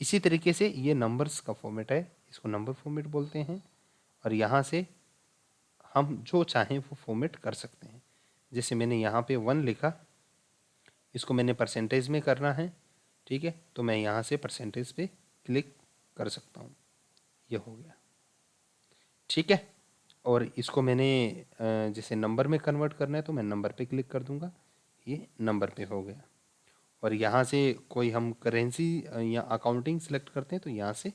इसी तरीके से ये नंबर्स का फॉर्मेट है, इसको नंबर फॉर्मेट बोलते हैं, और यहाँ से हम जो चाहें वो फॉर्मेट कर सकते हैं। जैसे मैंने यहाँ पे 1 लिखा, इसको मैंने परसेंटेज में करना है, ठीक है, तो मैं यहाँ से परसेंटेज पे क्लिक कर सकता हूँ, ये हो गया, ठीक है। और इसको मैंने जैसे नंबर में कन्वर्ट करना है तो मैं नंबर पे क्लिक कर दूंगा, ये नंबर पे हो गया। और यहाँ से कोई हम करेंसी या अकाउंटिंग सेलेक्ट करते हैं तो यहाँ से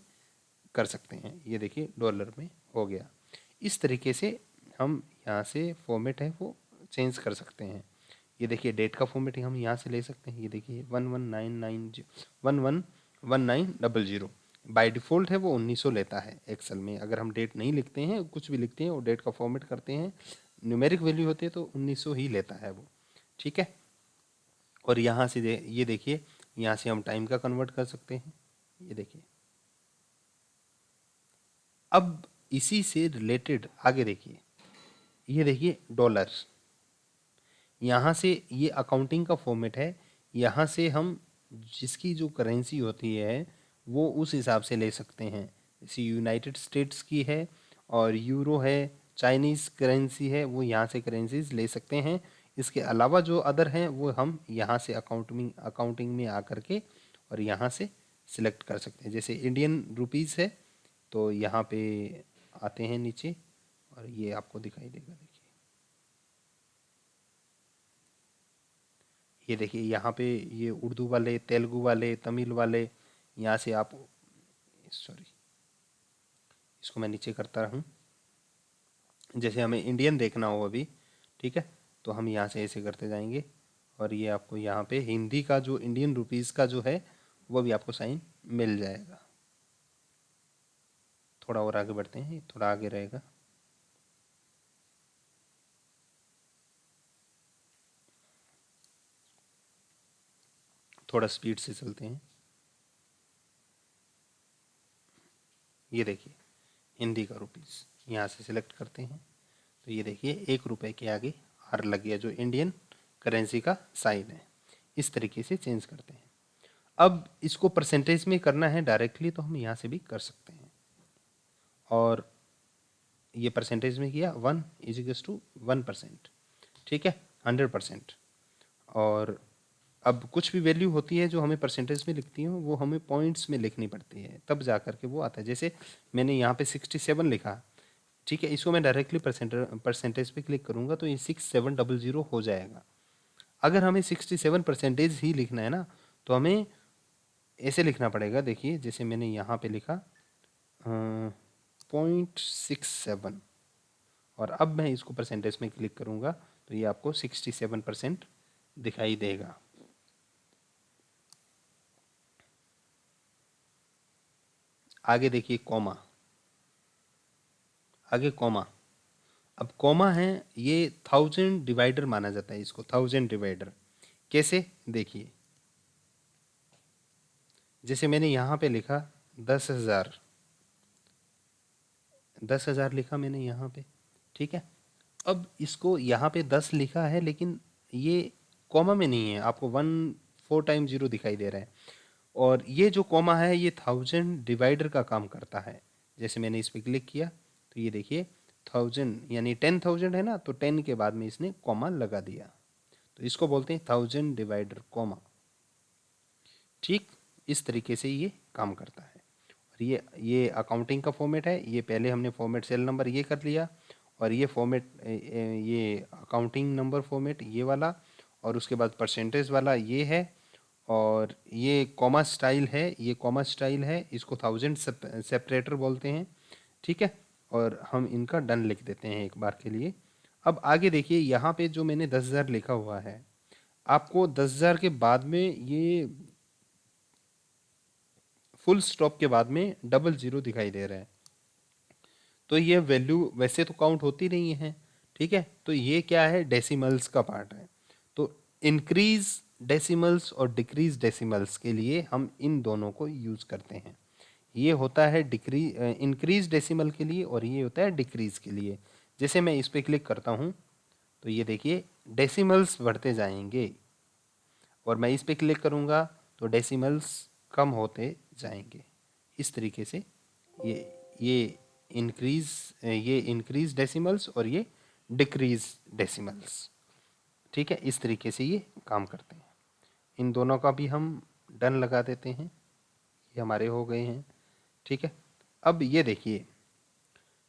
कर सकते हैं, ये देखिए डॉलर में हो गया। इस तरीके से हम यहाँ से फॉर्मेट है वो चेंज कर सकते हैं। ये देखिए डेट का फॉर्मेट हम यहाँ से ले सकते हैं, ये देखिए 111900 बाय डिफ़ॉल्ट है वो 1900 लेता है एक्सेल में। अगर हम डेट नहीं लिखते हैं, कुछ भी लिखते हैं और डेट का फॉर्मेट करते हैं, न्यूमेरिक वैल्यू होती है तो 1900 ही लेता है वो, ठीक है। और यहाँ से ये देखिए यहाँ से हम टाइम का कन्वर्ट कर सकते हैं, ये देखिए। अब इसी से रिलेटेड आगे देखिए, ये देखिए डॉलर, यहाँ से ये अकाउंटिंग का फॉर्मेट है, यहाँ से हम जिसकी जो करेंसी होती है वो उस हिसाब से ले सकते हैं। जैसे यूनाइटेड स्टेट्स की है और यूरो है, चाइनीज़ करेंसी है, वो यहाँ से करेंसीज ले सकते हैं। इसके अलावा जो अदर हैं वो हम यहाँ से अकाउंटिंग में आकर के और यहाँ से सिलेक्ट कर सकते हैं। जैसे इंडियन रुपीज़ है तो यहाँ पे आते हैं नीचे और ये आपको दिखाई देगा, देखिए ये देखिए यहाँ पे ये उर्दू वाले, तेलुगु वाले, तमिल वाले, यहाँ से आप, सॉरी इसको मैं नीचे करता हूँ, जैसे हमें इंडियन देखना हो अभी, ठीक है, तो हम यहाँ से ऐसे करते जाएंगे और ये आपको यहाँ पे हिंदी का जो इंडियन रुपीस का जो है वो भी आपको साइन मिल जाएगा। थोड़ा और आगे बढ़ते हैं, थोड़ा आगे रहेगा। थोड़ा स्पीड से चलते हैं। ये देखिए हिंदी का रुपीस यहाँ से सिलेक्ट करते हैं, तो ये देखिए 1 रुपए के आगे आर लग गया जो इंडियन करेंसी का साइन है। इस तरीके से चेंज करते हैं। अब इसको परसेंटेज में करना है डायरेक्टली तो हम यहाँ से भी कर सकते हैं। और ये परसेंटेज में किया 1 = 1%, ठीक है, 100%। और अब कुछ भी वैल्यू होती है जो हमें परसेंटेज में लिखती है वो हमें पॉइंट्स में लिखनी पड़ती है, तब जा कर के वो आता है। जैसे मैंने यहाँ पे 67 लिखा, ठीक है, इसको मैं डायरेक्टली परसेंटेज पे क्लिक करूँगा तो ये 6700 हो जाएगा। अगर हमें 67% ही लिखना है ना तो हमें ऐसे लिखना पड़ेगा। देखिए जैसे मैंने यहाँ पे लिखा 0.67 और अब मैं इसको परसेंटेज में क्लिक करूँगा तो ये आपको 67% दिखाई देगा। आगे देखिए कॉमा, आगे कॉमा। अब कॉमा है ये 1000 डिवाइडर माना जाता है इसको, 1000 डिवाइडर। कैसे, देखिए जैसे मैंने यहाँ पे लिखा 10,000, 10,000 लिखा मैंने यहाँ पे, ठीक है। अब इसको यहाँ पे 10 लिखा है लेकिन ये कॉमा में नहीं है, आपको 4 टाइम 0 दिखाई दे रहा है। और ये जो कॉमा है ये 1000 डिवाइडर का काम करता है। जैसे मैंने इस पर क्लिक किया तो ये देखिए 1000 यानी 10,000 है ना, तो 10 के बाद में इसने कॉमा लगा दिया, तो इसको बोलते हैं 1000 डिवाइडर कॉमा। ठीक इस तरीके से ये काम करता है। और ये अकाउंटिंग का फॉर्मेट है। ये पहले हमने फॉर्मेट सेल नंबर ये कर लिया और ये फॉर्मेट ये अकाउंटिंग नंबर फॉर्मेट ये वाला, और उसके बाद परसेंटेज वाला ये है, और ये कॉमा स्टाइल है, ये कॉमा स्टाइल है, इसको 1000 सेपरेटर बोलते हैं, ठीक है। और हम इनका डन लिख देते हैं एक बार के लिए। अब आगे देखिए यहाँ पे जो मैंने 10,000 लिखा हुआ है, आपको 10,000 के बाद में ये फुल स्टॉप के बाद में डबल जीरो दिखाई दे रहा है, तो ये वैल्यू वैसे तो काउंट होती नहीं है, ठीक है। तो ये क्या है, डेसिमल्स का पार्ट है। तो इंक्रीज डेसिमल्स और डिक्रीज डेसिमल्स के लिए हम इन दोनों को यूज करते हैं। ये होता है इंक्रीज डेसिमल के लिए और ये होता है डिक्रीज के लिए। जैसे मैं इस पर क्लिक करता हूँ तो ये देखिए डेसिमल्स बढ़ते जाएंगे, और मैं इस पर क्लिक करूँगा तो डेसिमल्स कम होते जाएंगे। इस तरीके से ये ये इंक्रीज डेसिमल्स और ये डिक्रीज डेसिमल्स, ठीक है, इस तरीके से ये काम करते हैं। इन दोनों का भी हम डन लगा देते हैं, ये हमारे हो गए हैं, ठीक है। अब ये देखिए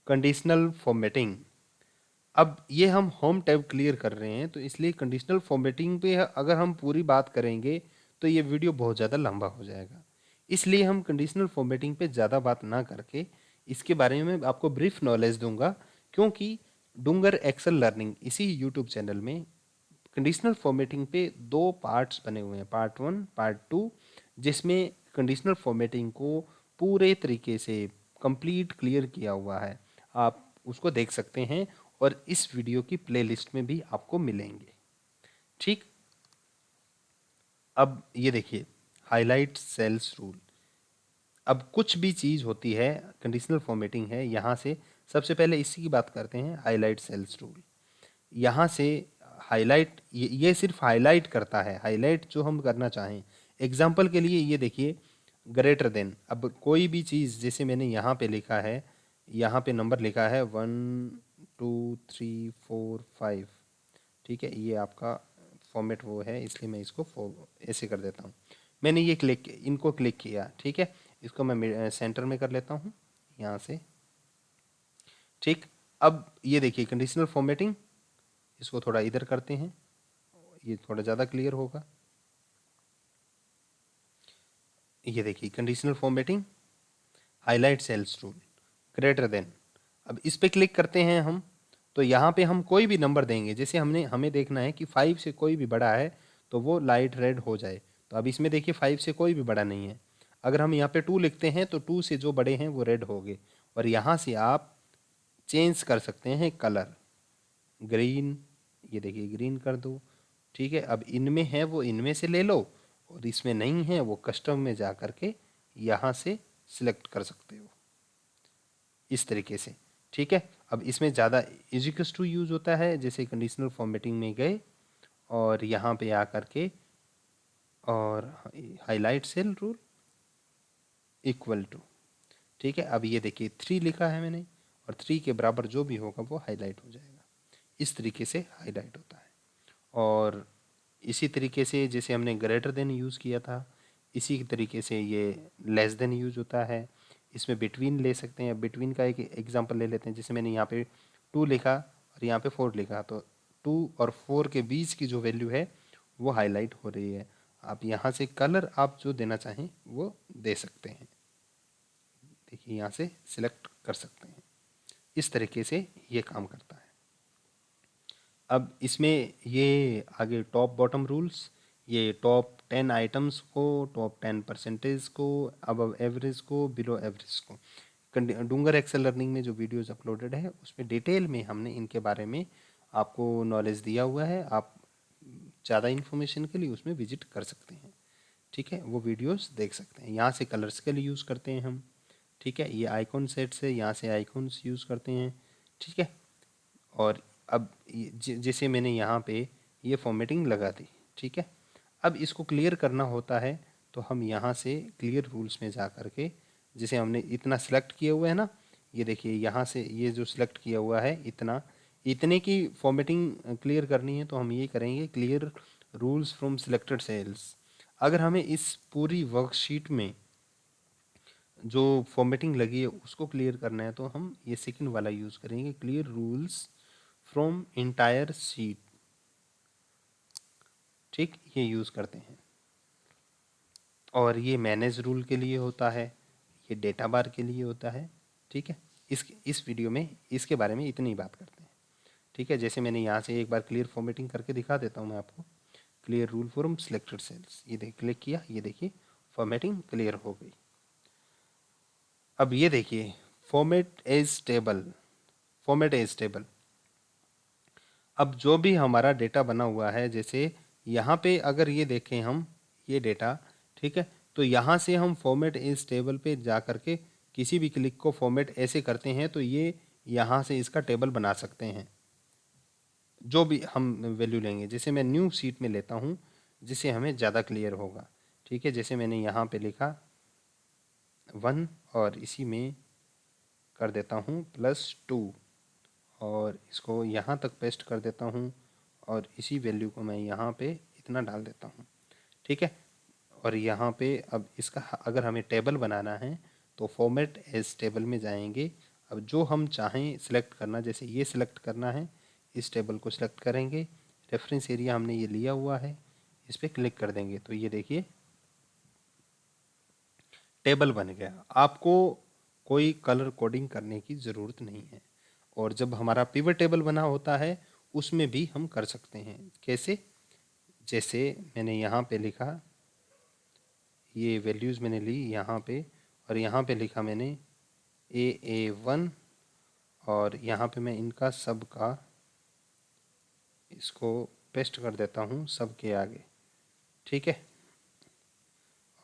कंडीशनल फॉर्मेटिंग। अब ये हम होम टैब क्लियर कर रहे हैं तो इसलिए कंडीशनल फॉर्मेटिंग पे अगर हम पूरी बात करेंगे तो ये वीडियो बहुत ज़्यादा लंबा हो जाएगा। इसलिए हम कंडीशनल फॉर्मेटिंग पे ज़्यादा बात ना करके इसके बारे में आपको ब्रीफ नॉलेज दूंगा, क्योंकि डूंगर एक्सेल लर्निंग इसी यूट्यूब चैनल में कंडीशनल फॉर्मेटिंग पे 2 पार्ट्स बने हुए हैं, पार्ट 1 पार्ट 2, जिसमें कंडीशनल फॉर्मेटिंग को पूरे तरीके से कंप्लीट क्लियर किया हुआ है। आप उसको देख सकते हैं और इस वीडियो की प्लेलिस्ट में भी आपको मिलेंगे, ठीक। अब ये देखिए हाईलाइट सेल्स रूल। अब कुछ भी चीज़ होती है कंडीशनल फॉर्मेटिंग है, यहाँ से सबसे पहले इसी की बात करते हैं, हाईलाइट सेल्स रूल। यहाँ से हाईलाइट ये सिर्फ हाईलाइट करता है, हाईलाइट जो हम करना चाहें। एग्जाम्पल के लिए ये देखिए ग्रेटर देन, अब कोई भी चीज़ जैसे मैंने यहाँ पे लिखा है, यहाँ पे नंबर लिखा है 1 2 3 4 5, ठीक है, ये आपका फॉर्मेट वो है इसलिए मैं इसको ऐसे कर देता हूँ। मैंने ये इनको क्लिक किया, ठीक है, इसको मैं सेंटर में कर लेता हूँ यहाँ से, ठीक। अब ये देखिए कंडीशनल फॉर्मेटिंग, इसको थोड़ा इधर करते हैं, ये थोड़ा ज़्यादा क्लियर होगा। ये देखिए conditional formatting, highlight cells rule, greater than. अब इस पे क्लिक करते हैं हम, तो यहाँ पे हम कोई भी नंबर देंगे, जैसे हमें देखना है कि 5 से कोई भी बड़ा है तो वो लाइट रेड हो जाए। तो अब इसमें देखिए 5 से कोई भी बड़ा नहीं है। अगर हम यहाँ पे 2 लिखते हैं तो 2 से जो बड़े हैं वो रेड हो गए। और यहाँ से आप चेंज कर सकते हैं कलर, ग्रीन, ये देखिए ग्रीन कर दो, ठीक है। अब इनमें है वो इनमें से ले लो, और इसमें नहीं है वो कस्टम में जा कर के यहाँ से सिलेक्ट कर सकते हो इस तरीके से, ठीक है। अब इसमें ज़्यादा इजिकस टू यूज़ होता है, जैसे कंडीशनल फॉर्मेटिंग में गए और यहाँ पे आ कर के और highlight cell rule equal to, ठीक है। अब ये देखिए 3 लिखा है मैंने, और 3 के बराबर जो भी होगा वो हाईलाइट हो जाएगा। इस तरीके से हाईलाइट होता है। और इसी तरीके से जैसे हमने ग्रेटर देन यूज़ किया था, इसी तरीके से ये लेस देन यूज होता है। इसमें बिटवीन ले सकते हैं। बिटवीन का एक एग्जांपल ले लेते हैं, जैसे मैंने यहाँ पे 2 लिखा और यहाँ पे 4 लिखा, तो 2 और 4 के बीच की जो वैल्यू है वो हाईलाइट हो रही है। आप यहाँ से कलर आप जो देना चाहें वो दे सकते हैं। देखिए यहाँ से सिलेक्ट कर सकते हैं। इस तरीके से ये काम करता है। अब इसमें ये आगे टॉप बॉटम रूल्स, ये टॉप 10 आइटम्स को, टॉप 10% को, अबव एवरेज को, बिलो एवरेज को, डूंगर एक्सेल लर्निंग में जो वीडियोस अपलोडेड है उसमें डिटेल में हमने इनके बारे में आपको नॉलेज दिया हुआ है। आप ज़्यादा इन्फॉर्मेशन के लिए उसमें विजिट कर सकते हैं, ठीक है। वो वीडियोस देख सकते हैं। यहाँ से कलर्स के लिए यूज़ करते हैं हम, ठीक है। ये आइकॉन सेट से यहाँ से आइकॉन्स यूज़ करते हैं, ठीक है। और अब जैसे मैंने यहाँ पे ये फॉर्मेटिंग लगा दी, ठीक है। अब इसको क्लियर करना होता है तो हम यहाँ से क्लियर रूल्स में जा कर के, जैसे हमने इतना सेलेक्ट किया हुआ है ना, ये देखिए यहाँ से ये जो सिलेक्ट किया हुआ है इतने की फॉर्मेटिंग क्लियर करनी है, तो हम ये करेंगे clear rules from selected cells. अगर हमें इस पूरी वर्कशीट में जो फॉर्मेटिंग लगी है उसको क्लियर करना है तो हम ये सेकंड वाला यूज़ करेंगे, clear rules from entire sheet, ठीक, ये यूज़ करते हैं। और ये मैनेज रूल के लिए होता है, ये डेटा बार के लिए होता है, ठीक है। इस वीडियो में इसके बारे में इतनी बात करते हैं, ठीक है। जैसे मैंने यहाँ से एक बार क्लियर फॉर्मेटिंग करके दिखा देता हूँ मैं आपको। Clear rule from selected cells, ये देख क्लिक किया, ये देखिए फॉर्मेटिंग क्लियर हो गई। अब ये देखिए format as table, format as table. अब जो भी हमारा डेटा बना हुआ है, जैसे यहाँ पे अगर ये देखें हम ये डेटा, ठीक है, तो यहाँ से हम फॉर्मेट एज टेबल पे जा करके किसी भी क्लिक को फॉर्मेट ऐसे करते हैं तो ये यहाँ से इसका टेबल बना सकते हैं। जो भी हम वैल्यू लेंगे, जैसे मैं न्यू शीट में लेता हूँ जिससे हमें ज़्यादा क्लियर होगा, ठीक है। जैसे मैंने यहाँ पे लिखा 1 और इसी में कर देता हूँ +2 और इसको यहाँ तक पेस्ट कर देता हूँ और इसी वैल्यू को मैं यहाँ पे इतना डाल देता हूँ, ठीक है। और यहाँ पे अब इसका अगर हमें टेबल बनाना है तो फॉर्मेट एज टेबल में जाएंगे। अब जो हम चाहें सिलेक्ट करना, जैसे ये सिलेक्ट करना है, इस टेबल को सिलेक्ट करेंगे, रेफरेंस एरिया हमने ये लिया हुआ है, इस पर क्लिक कर देंगे तो ये देखिए टेबल बन गया। आपको कोई कलर कोडिंग करने की ज़रूरत नहीं है। और जब हमारा पिवट टेबल बना होता है उसमें भी हम कर सकते हैं। कैसे? जैसे मैंने यहाँ पे लिखा, ये वैल्यूज़ मैंने ली यहाँ पे और यहाँ पे लिखा मैंने AA1 और यहाँ पे मैं इनका सब का इसको पेस्ट कर देता हूँ सब के आगे, ठीक है।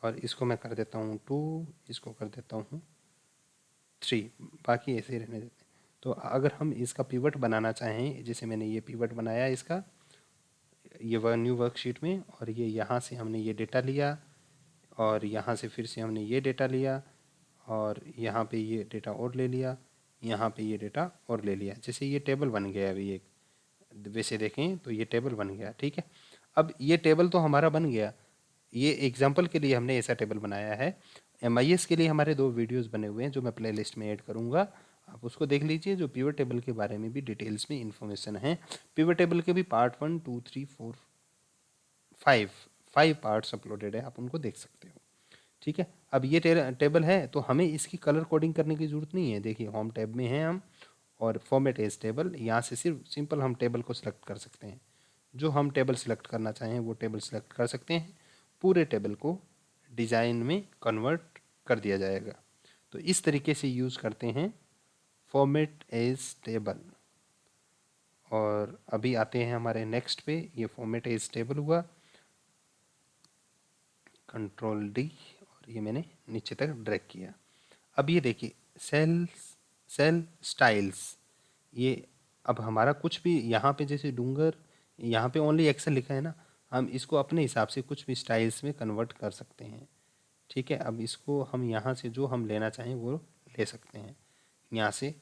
और इसको मैं कर देता हूँ 2, इसको कर देता हूँ 3, बाकी ऐसे ही रहने देते हैं। तो अगर हम इसका पिवट बनाना चाहें, जैसे मैंने ये पिवट बनाया इसका, ये न्यू वर्कशीट में, और ये यहाँ से हमने ये डेटा लिया और यहाँ से फिर से हमने ये डेटा लिया और यहाँ पे ये डेटा और ले लिया, यहाँ पे ये डेटा और ले लिया, जैसे ये टेबल बन गया। अभी एक वैसे देखें तो ये टेबल बन गया, ठीक है। अब ये टेबल तो हमारा बन गया, ये एग्जाम्पल के लिए हमने ऐसा टेबल बनाया है। MIS के लिए हमारे 2 वीडियोस बने हुए हैं जो मैं प्ले लिस्ट में ऐड करूँगा, आप उसको देख लीजिए। जो पिवट टेबल के बारे में भी डिटेल्स में इन्फॉर्मेशन है। पिवट टेबल के भी part 1, 2, 3, 4 five five parts uploaded है, आप उनको देख सकते हो। ठीक है, अब ये टेबल है तो हमें इसकी कलर कोडिंग करने की ज़रूरत नहीं है। देखिए होम टैब में हैं हम और फॉर्मेट एज टेबल, यहाँ से सिर्फ सिंपल हम टेबल को सिलेक्ट कर सकते हैं। जो हम टेबल सिलेक्ट करना चाहें वो टेबल सिलेक्ट कर सकते हैं। पूरे टेबल को डिज़ाइन में कन्वर्ट कर दिया जाएगा। तो इस तरीके से यूज़ करते हैं फॉर्मेट एज टेबल। और अभी आते हैं हमारे नेक्स्ट पे। ये फॉर्मेट एज टेबल हुआ, कंट्रोल डी, और ये मैंने नीचे तक ड्रैग किया। अब ये देखिए सेल स्टाइल्स, ये अब हमारा कुछ भी यहाँ पे जैसे डूंगर, यहाँ पे ओनली एक्सेल लिखा है ना, हम इसको अपने हिसाब से कुछ भी स्टाइल्स में कन्वर्ट कर सकते हैं। ठीक है, अब इसको हम यहाँ से जो हम लेना चाहें वो ले सकते हैं। यहाँ से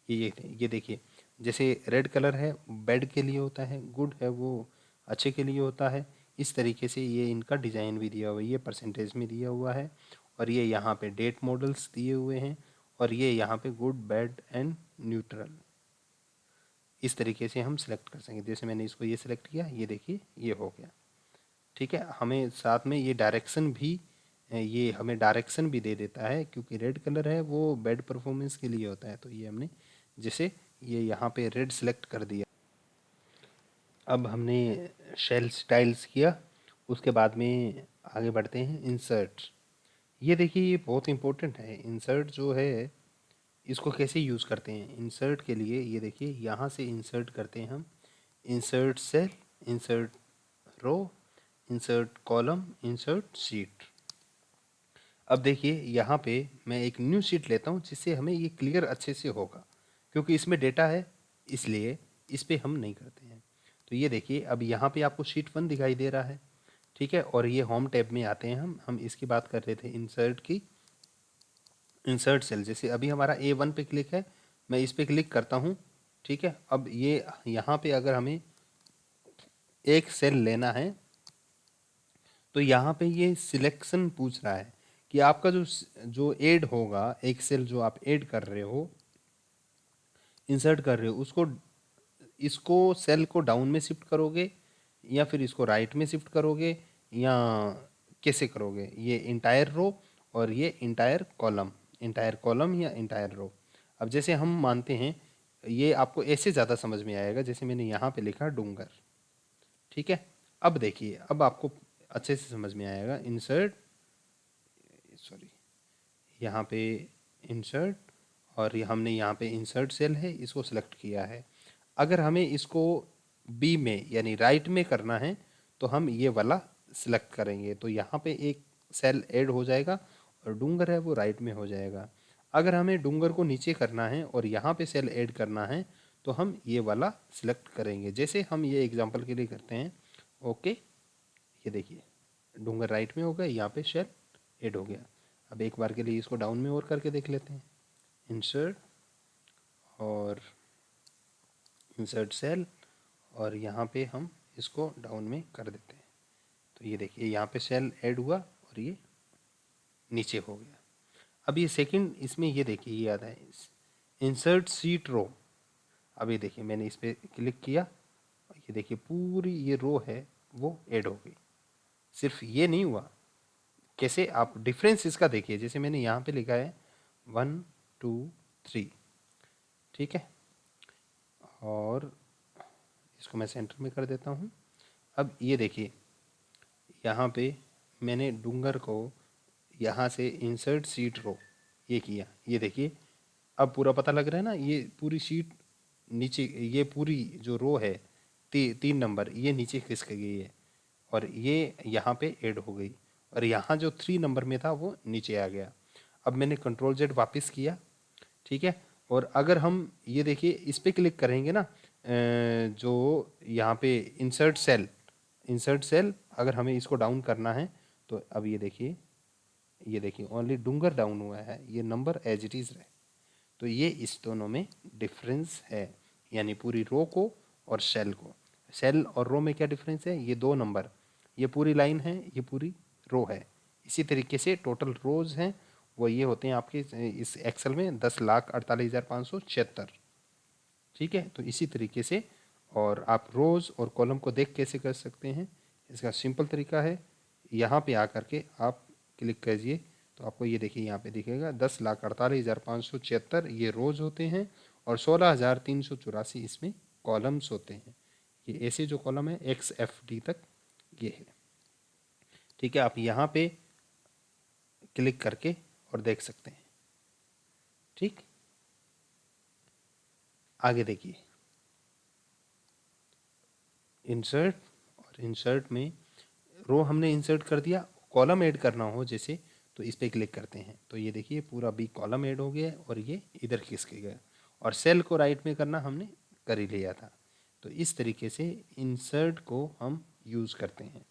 ये देखिए, जैसे रेड कलर है बैड के लिए होता है, गुड है वो अच्छे के लिए होता है। इस तरीके से ये इनका डिज़ाइन भी दिया हुआ है, ये परसेंटेज में दिया हुआ है, और ये यहाँ पे डेट मॉडल्स दिए हुए हैं, और ये यहाँ पे गुड बैड एंड न्यूट्रल। इस तरीके से हम सिलेक्ट कर सकेंगे। जैसे मैंने इसको ये सिलेक्ट किया, ये देखिए ये हो गया। ठीक है, हमें साथ में ये डायरेक्शन भी, ये हमें डायरेक्शन भी दे देता है, क्योंकि रेड कलर है वो बैड परफॉर्मेंस के लिए होता है। तो ये हमने जैसे ये यहाँ पे रेड सेलेक्ट कर दिया। अब हमने शेल स्टाइल्स किया, उसके बाद में आगे बढ़ते हैं इंसर्ट। ये देखिए ये बहुत इंपॉर्टेंट है। इंसर्ट जो है इसको कैसे यूज़ करते हैं इंसर्ट के लिए, ये देखिए यहाँ से इंसर्ट करते हैं हम। Insert cell, insert row, insert column, insert sheet. अब देखिए यहाँ पे मैं एक न्यू शीट लेता हूँ जिससे हमें ये क्लियर अच्छे से होगा, क्योंकि इसमें डेटा है इसलिए इस पर हम नहीं करते हैं। तो ये देखिए अब यहाँ पे आपको शीट 1 दिखाई दे रहा है। ठीक है, और ये होम टैब में आते हैं हम इसकी बात कर रहे थे इंसर्ट की। इंसर्ट सेल, जैसे अभी हमारा A1 पे क्लिक है, मैं इस पे क्लिक करता हूँ। ठीक है, अब ये यहाँ पे अगर हमें एक सेल लेना है तो यहाँ पे ये सिलेक्शन पूछ रहा है कि आपका जो जो ऐड होगा, एक सेल जो आप ऐड कर रहे हो, इंसर्ट कर रहे हो, उसको इसको सेल को डाउन में शिफ्ट करोगे या फिर इसको राइट में शिफ्ट करोगे या कैसे करोगे। ये इंटायर रो और ये इंटायर कॉलम या इंटायर रो। अब जैसे हम मानते हैं ये आपको ऐसे ज़्यादा समझ में आएगा, जैसे मैंने यहाँ पे लिखा डूंगर। ठीक है, अब देखिए अब आपको अच्छे से समझ में आएगा। यहाँ पे इंसर्ट, और हमने यहाँ पे इंसर्ट सेल है इसको सिलेक्ट किया है। अगर हमें इसको बी में यानी राइट में करना है तो हम ये वाला सिलेक्ट करेंगे, तो यहाँ पे एक सेल ऐड हो जाएगा और डूंगर है वो राइट में हो जाएगा। अगर हमें डूंगर को नीचे करना है और यहाँ पे सेल ऐड करना है तो हम ये वाला सिलेक्ट करेंगे, जैसे हम ये एग्जांपल के लिए करते हैं। ओके, ये देखिए डूंगर राइट में हो गया, यहाँ पे सेल ऐड हो गया। अब एक बार के लिए इसको डाउन में और करके देख लेते हैं। इंसर्ट और इंसर्ट सेल, और यहाँ पे हम इसको डाउन में कर देते हैं। तो ये देखिए यहाँ पे सेल ऐड हुआ और ये नीचे हो गया। अब ये सेकंड, इसमें ये देखिए ये आता है इंसर्ट शीट रो। अब ये देखिए मैंने इस पर क्लिक किया, ये देखिए पूरी ये रो है वो ऐड हो गई। सिर्फ ये नहीं हुआ, कैसे आप डिफरेंस इसका देखिए, जैसे मैंने यहाँ पे लिखा है 1 2 3। ठीक है, और इसको मैं सेंटर में कर देता हूँ। अब ये देखिए यहाँ पे मैंने डूंगर को यहाँ से इंसर्ट शीट रो ये किया, ये देखिए अब पूरा पता लग रहा है ना। ये पूरी शीट नीचे, ये पूरी जो रो है 3 नंबर ये नीचे खिसक गई है और ये यहाँ पे ऐड हो गई, और यहाँ जो 3 नंबर में था वो नीचे आ गया। अब मैंने कंट्रोल जेड वापस किया। ठीक है, और अगर हम ये देखिए इस पर क्लिक करेंगे ना, जो यहाँ पे इंसर्ट सेल अगर हमें इसको डाउन करना है तो अब ये देखिए ओनली डूंगर डाउन हुआ है, ये नंबर एज इट इज़ रहे। तो ये इस दोनों में डिफरेंस है, यानी पूरी रो को और सेल को। सेल और रो में क्या डिफरेंस है, ये 2 नंबर, ये पूरी लाइन है, ये पूरी रो है। इसी तरीके से टोटल रोज हैं वो ये होते हैं आपके इस एक्सेल में 10,48,576। ठीक है, तो इसी तरीके से और आप रोज़ और कॉलम को देख कैसे कर सकते हैं, इसका सिंपल तरीका है, यहाँ पे आकर के आप क्लिक कीजिए तो आपको ये देखिए यहाँ पे दिखेगा 10,48,576 ये रोज़ होते हैं और 16,384 इसमें कॉलम्स होते हैं। ये ऐसे जो कॉलम है XFD तक ये है। ठीक है, आप यहाँ पे क्लिक करके और देख सकते हैं। ठीक, आगे देखिए इंसर्ट, और इंसर्ट में रो हमने इंसर्ट कर दिया, कॉलम ऐड करना हो जैसे तो इस पर क्लिक करते हैं तो ये देखिए पूरा बी कॉलम ऐड हो गया है और ये इधर खिसक गया, और सेल को राइट में करना हमने कर ही लिया था। तो इस तरीके से इंसर्ट को हम यूज़ करते हैं।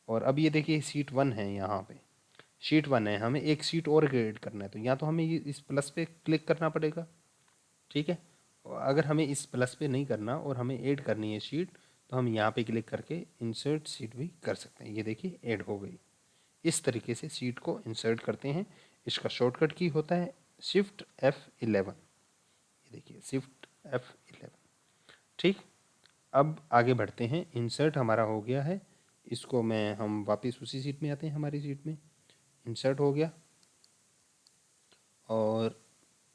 और अब ये देखिए शीट 1 है, यहाँ पे शीट 1 है, हमें एक शीट और ऐड करना है तो या तो हमें ये इस प्लस पे क्लिक करना पड़ेगा। ठीक है, और अगर हमें इस प्लस पे नहीं करना और हमें ऐड करनी है शीट तो हम यहाँ पे क्लिक करके इंसर्ट शीट भी कर सकते हैं। ये देखिए ऐड हो गई। इस तरीके से शीट को इंसर्ट करते हैं। इसका शॉर्टकट की होता है शिफ्ट F11। ये देखिए शिफ्ट F11। ठीक, अब आगे बढ़ते हैं। इंसर्ट हमारा हो गया है, इसको हम वापस उसी सीट में आते हैं, हमारी सीट में इंसर्ट हो गया। और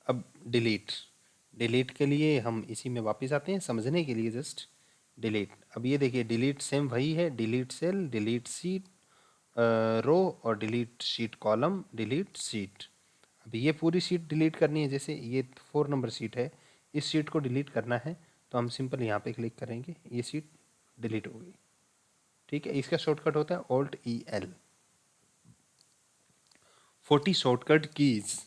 अब डिलीट के लिए हम इसी में वापस आते हैं, समझने के लिए जस्ट डिलीट। अब ये देखिए डिलीट सेम वही है, डिलीट सेल, डिलीट सीट रो और delete sheet column, delete seat. अब ये पूरी सीट डिलीट करनी है, जैसे ये 4 नंबर सीट है, इस सीट को डिलीट करना है तो हम सिंपल यहाँ पे क्लिक करेंगे, ये सीट डिलीट हो गई। ठीक है, इसका शॉर्टकट होता है Alt+EL। 40 शॉर्टकट कीज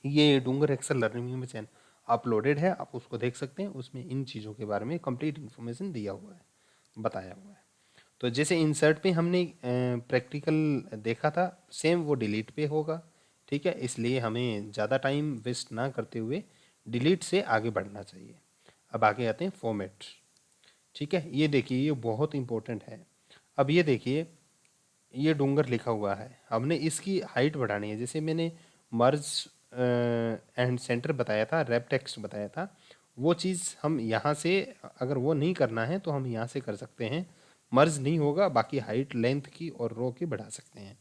ये डूंगर एक्सेल लर्निंग में चैनल अपलोडेड है, आप उसको देख सकते हैं। उसमें इन चीज़ों के बारे में कंप्लीट इन्फॉर्मेशन दिया हुआ है, बताया हुआ है। तो जैसे इंसर्ट पे हमने प्रैक्टिकल देखा था, सेम वो डिलीट पे होगा। ठीक है, इसलिए हमें ज़्यादा टाइम वेस्ट ना करते हुए डिलीट से आगे बढ़ना चाहिए। अब आगे आते हैं फॉर्मेट। ठीक है, ये देखिए ये बहुत इंपॉर्टेंट है। अब ये देखिए ये डूंगर लिखा हुआ है, हमने इसकी हाइट बढ़ानी है। जैसे मैंने मर्ज एंड सेंटर बताया था, रैप टेक्स्ट बताया था, वो चीज़ हम यहाँ से अगर वो नहीं करना है तो हम यहाँ से कर सकते हैं। मर्ज नहीं होगा, बाकी हाइट लेंथ की और रो की बढ़ा सकते हैं।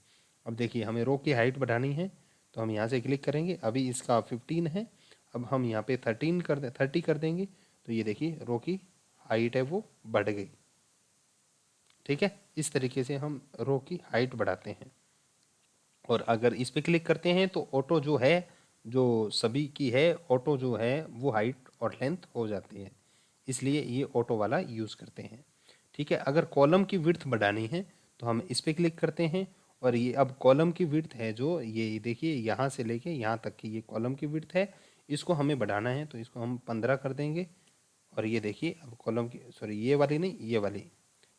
अब देखिए हमें रो की हाइट बढ़ानी है तो हम यहाँ से क्लिक करेंगे। अभी इसका 15 है, अब हम यहाँ पे 30 कर देंगे तो ये देखिए रो की हाइट है वो बढ़ गई। ठीक है, इस तरीके से हम रो की हाइट बढ़ाते हैं। और अगर इस पे क्लिक करते हैं तो ऑटो जो है, जो सभी की है ऑटो जो है वो हाइट और लेंथ हो जाती है, इसलिए ये ऑटो वाला यूज़ करते हैं। ठीक है, अगर कॉलम की विड्थ बढ़ानी है तो हम इस पे क्लिक करते हैं और ये अब कॉलम की विड्थ है जो ये देखिए यहाँ से लेके यहाँ तक की ये कॉलम की विड्थ है, इसको हमें बढ़ाना है तो इसको हम 15 कर देंगे। और ये देखिए अब कॉलम की, सॉरी ये वाली नहीं, ये वाली,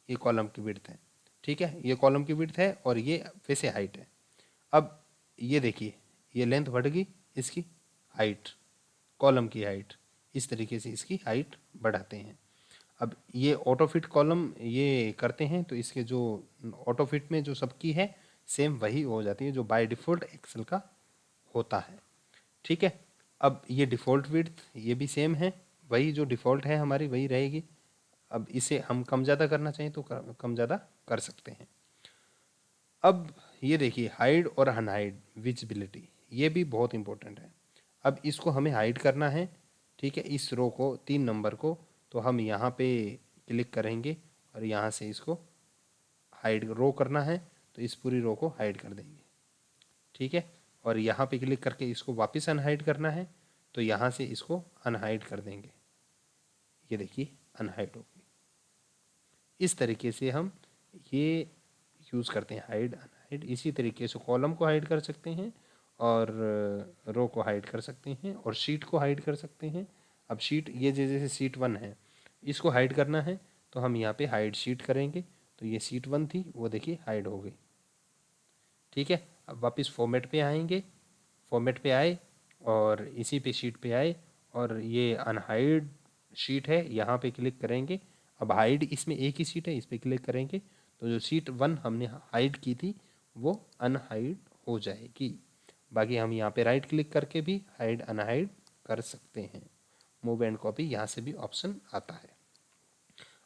ये कॉलम की विड्थ है। ठीक है, ये कॉलम की विड्थ है और ये वैसे हाइट है। अब ये देखिए ये लेंथ बढ़ गई, इसकी हाइट, कॉलम की हाइट, इस तरीके से इसकी हाइट बढ़ाते हैं। अब ये ऑटो फिट कॉलम ये करते हैं तो इसके जो ऑटो फिट में जो सबकी है सेम वही हो जाती है जो बाय डिफ़ॉल्ट एक्सेल का होता है। ठीक है, अब ये डिफ़ॉल्ट विड्थ ये भी सेम है, वही जो डिफ़ॉल्ट है हमारी वही रहेगी। अब इसे हम कम ज़्यादा करना चाहें तो कम ज़्यादा कर सकते हैं। अब ये देखिए हाइड और अनहाइड विजिबिलिटी, ये भी बहुत इंपॉर्टेंट है। अब इसको हमें हाइड करना है। ठीक है, इस रो को 3 नंबर को, तो हम यहाँ पे क्लिक करेंगे और यहाँ से इसको हाइड रो करना है तो इस पूरी रो को हाइड कर देंगे। ठीक है, और यहाँ पे क्लिक करके इसको वापस अनहाइड करना है तो यहाँ से इसको अनहाइड कर देंगे। ये देखिए अनहाइड हो गई। इस तरीके से हम ये यूज़ करते हैं हाइड अनहाइड। इसी तरीके से कॉलम को हाइड कर सकते हैं और रो को हाइड कर सकते हैं और शीट को हाइड कर सकते हैं। अब शीट ये जैसे शीट 1 है, इसको हाइड करना है तो हम यहाँ पे हाइड शीट करेंगे तो ये शीट 1 थी वो देखिए हाइड हो गई। ठीक है, अब वापस फॉर्मेट पे आएंगे, फॉर्मेट पे आए और इसी पे शीट पे आए और ये अनहाइड शीट है यहाँ पे क्लिक करेंगे। अब हाइड इसमें एक ही शीट है, इस पर क्लिक करेंगे तो जो शीट 1 हमने हाइड की थी वो अनहाइड हो जाएगी। बाकी हम यहाँ पे राइट क्लिक करके भी हाइड अनहाइड कर सकते हैं। मूव एंड कॉपी यहाँ से भी ऑप्शन आता है।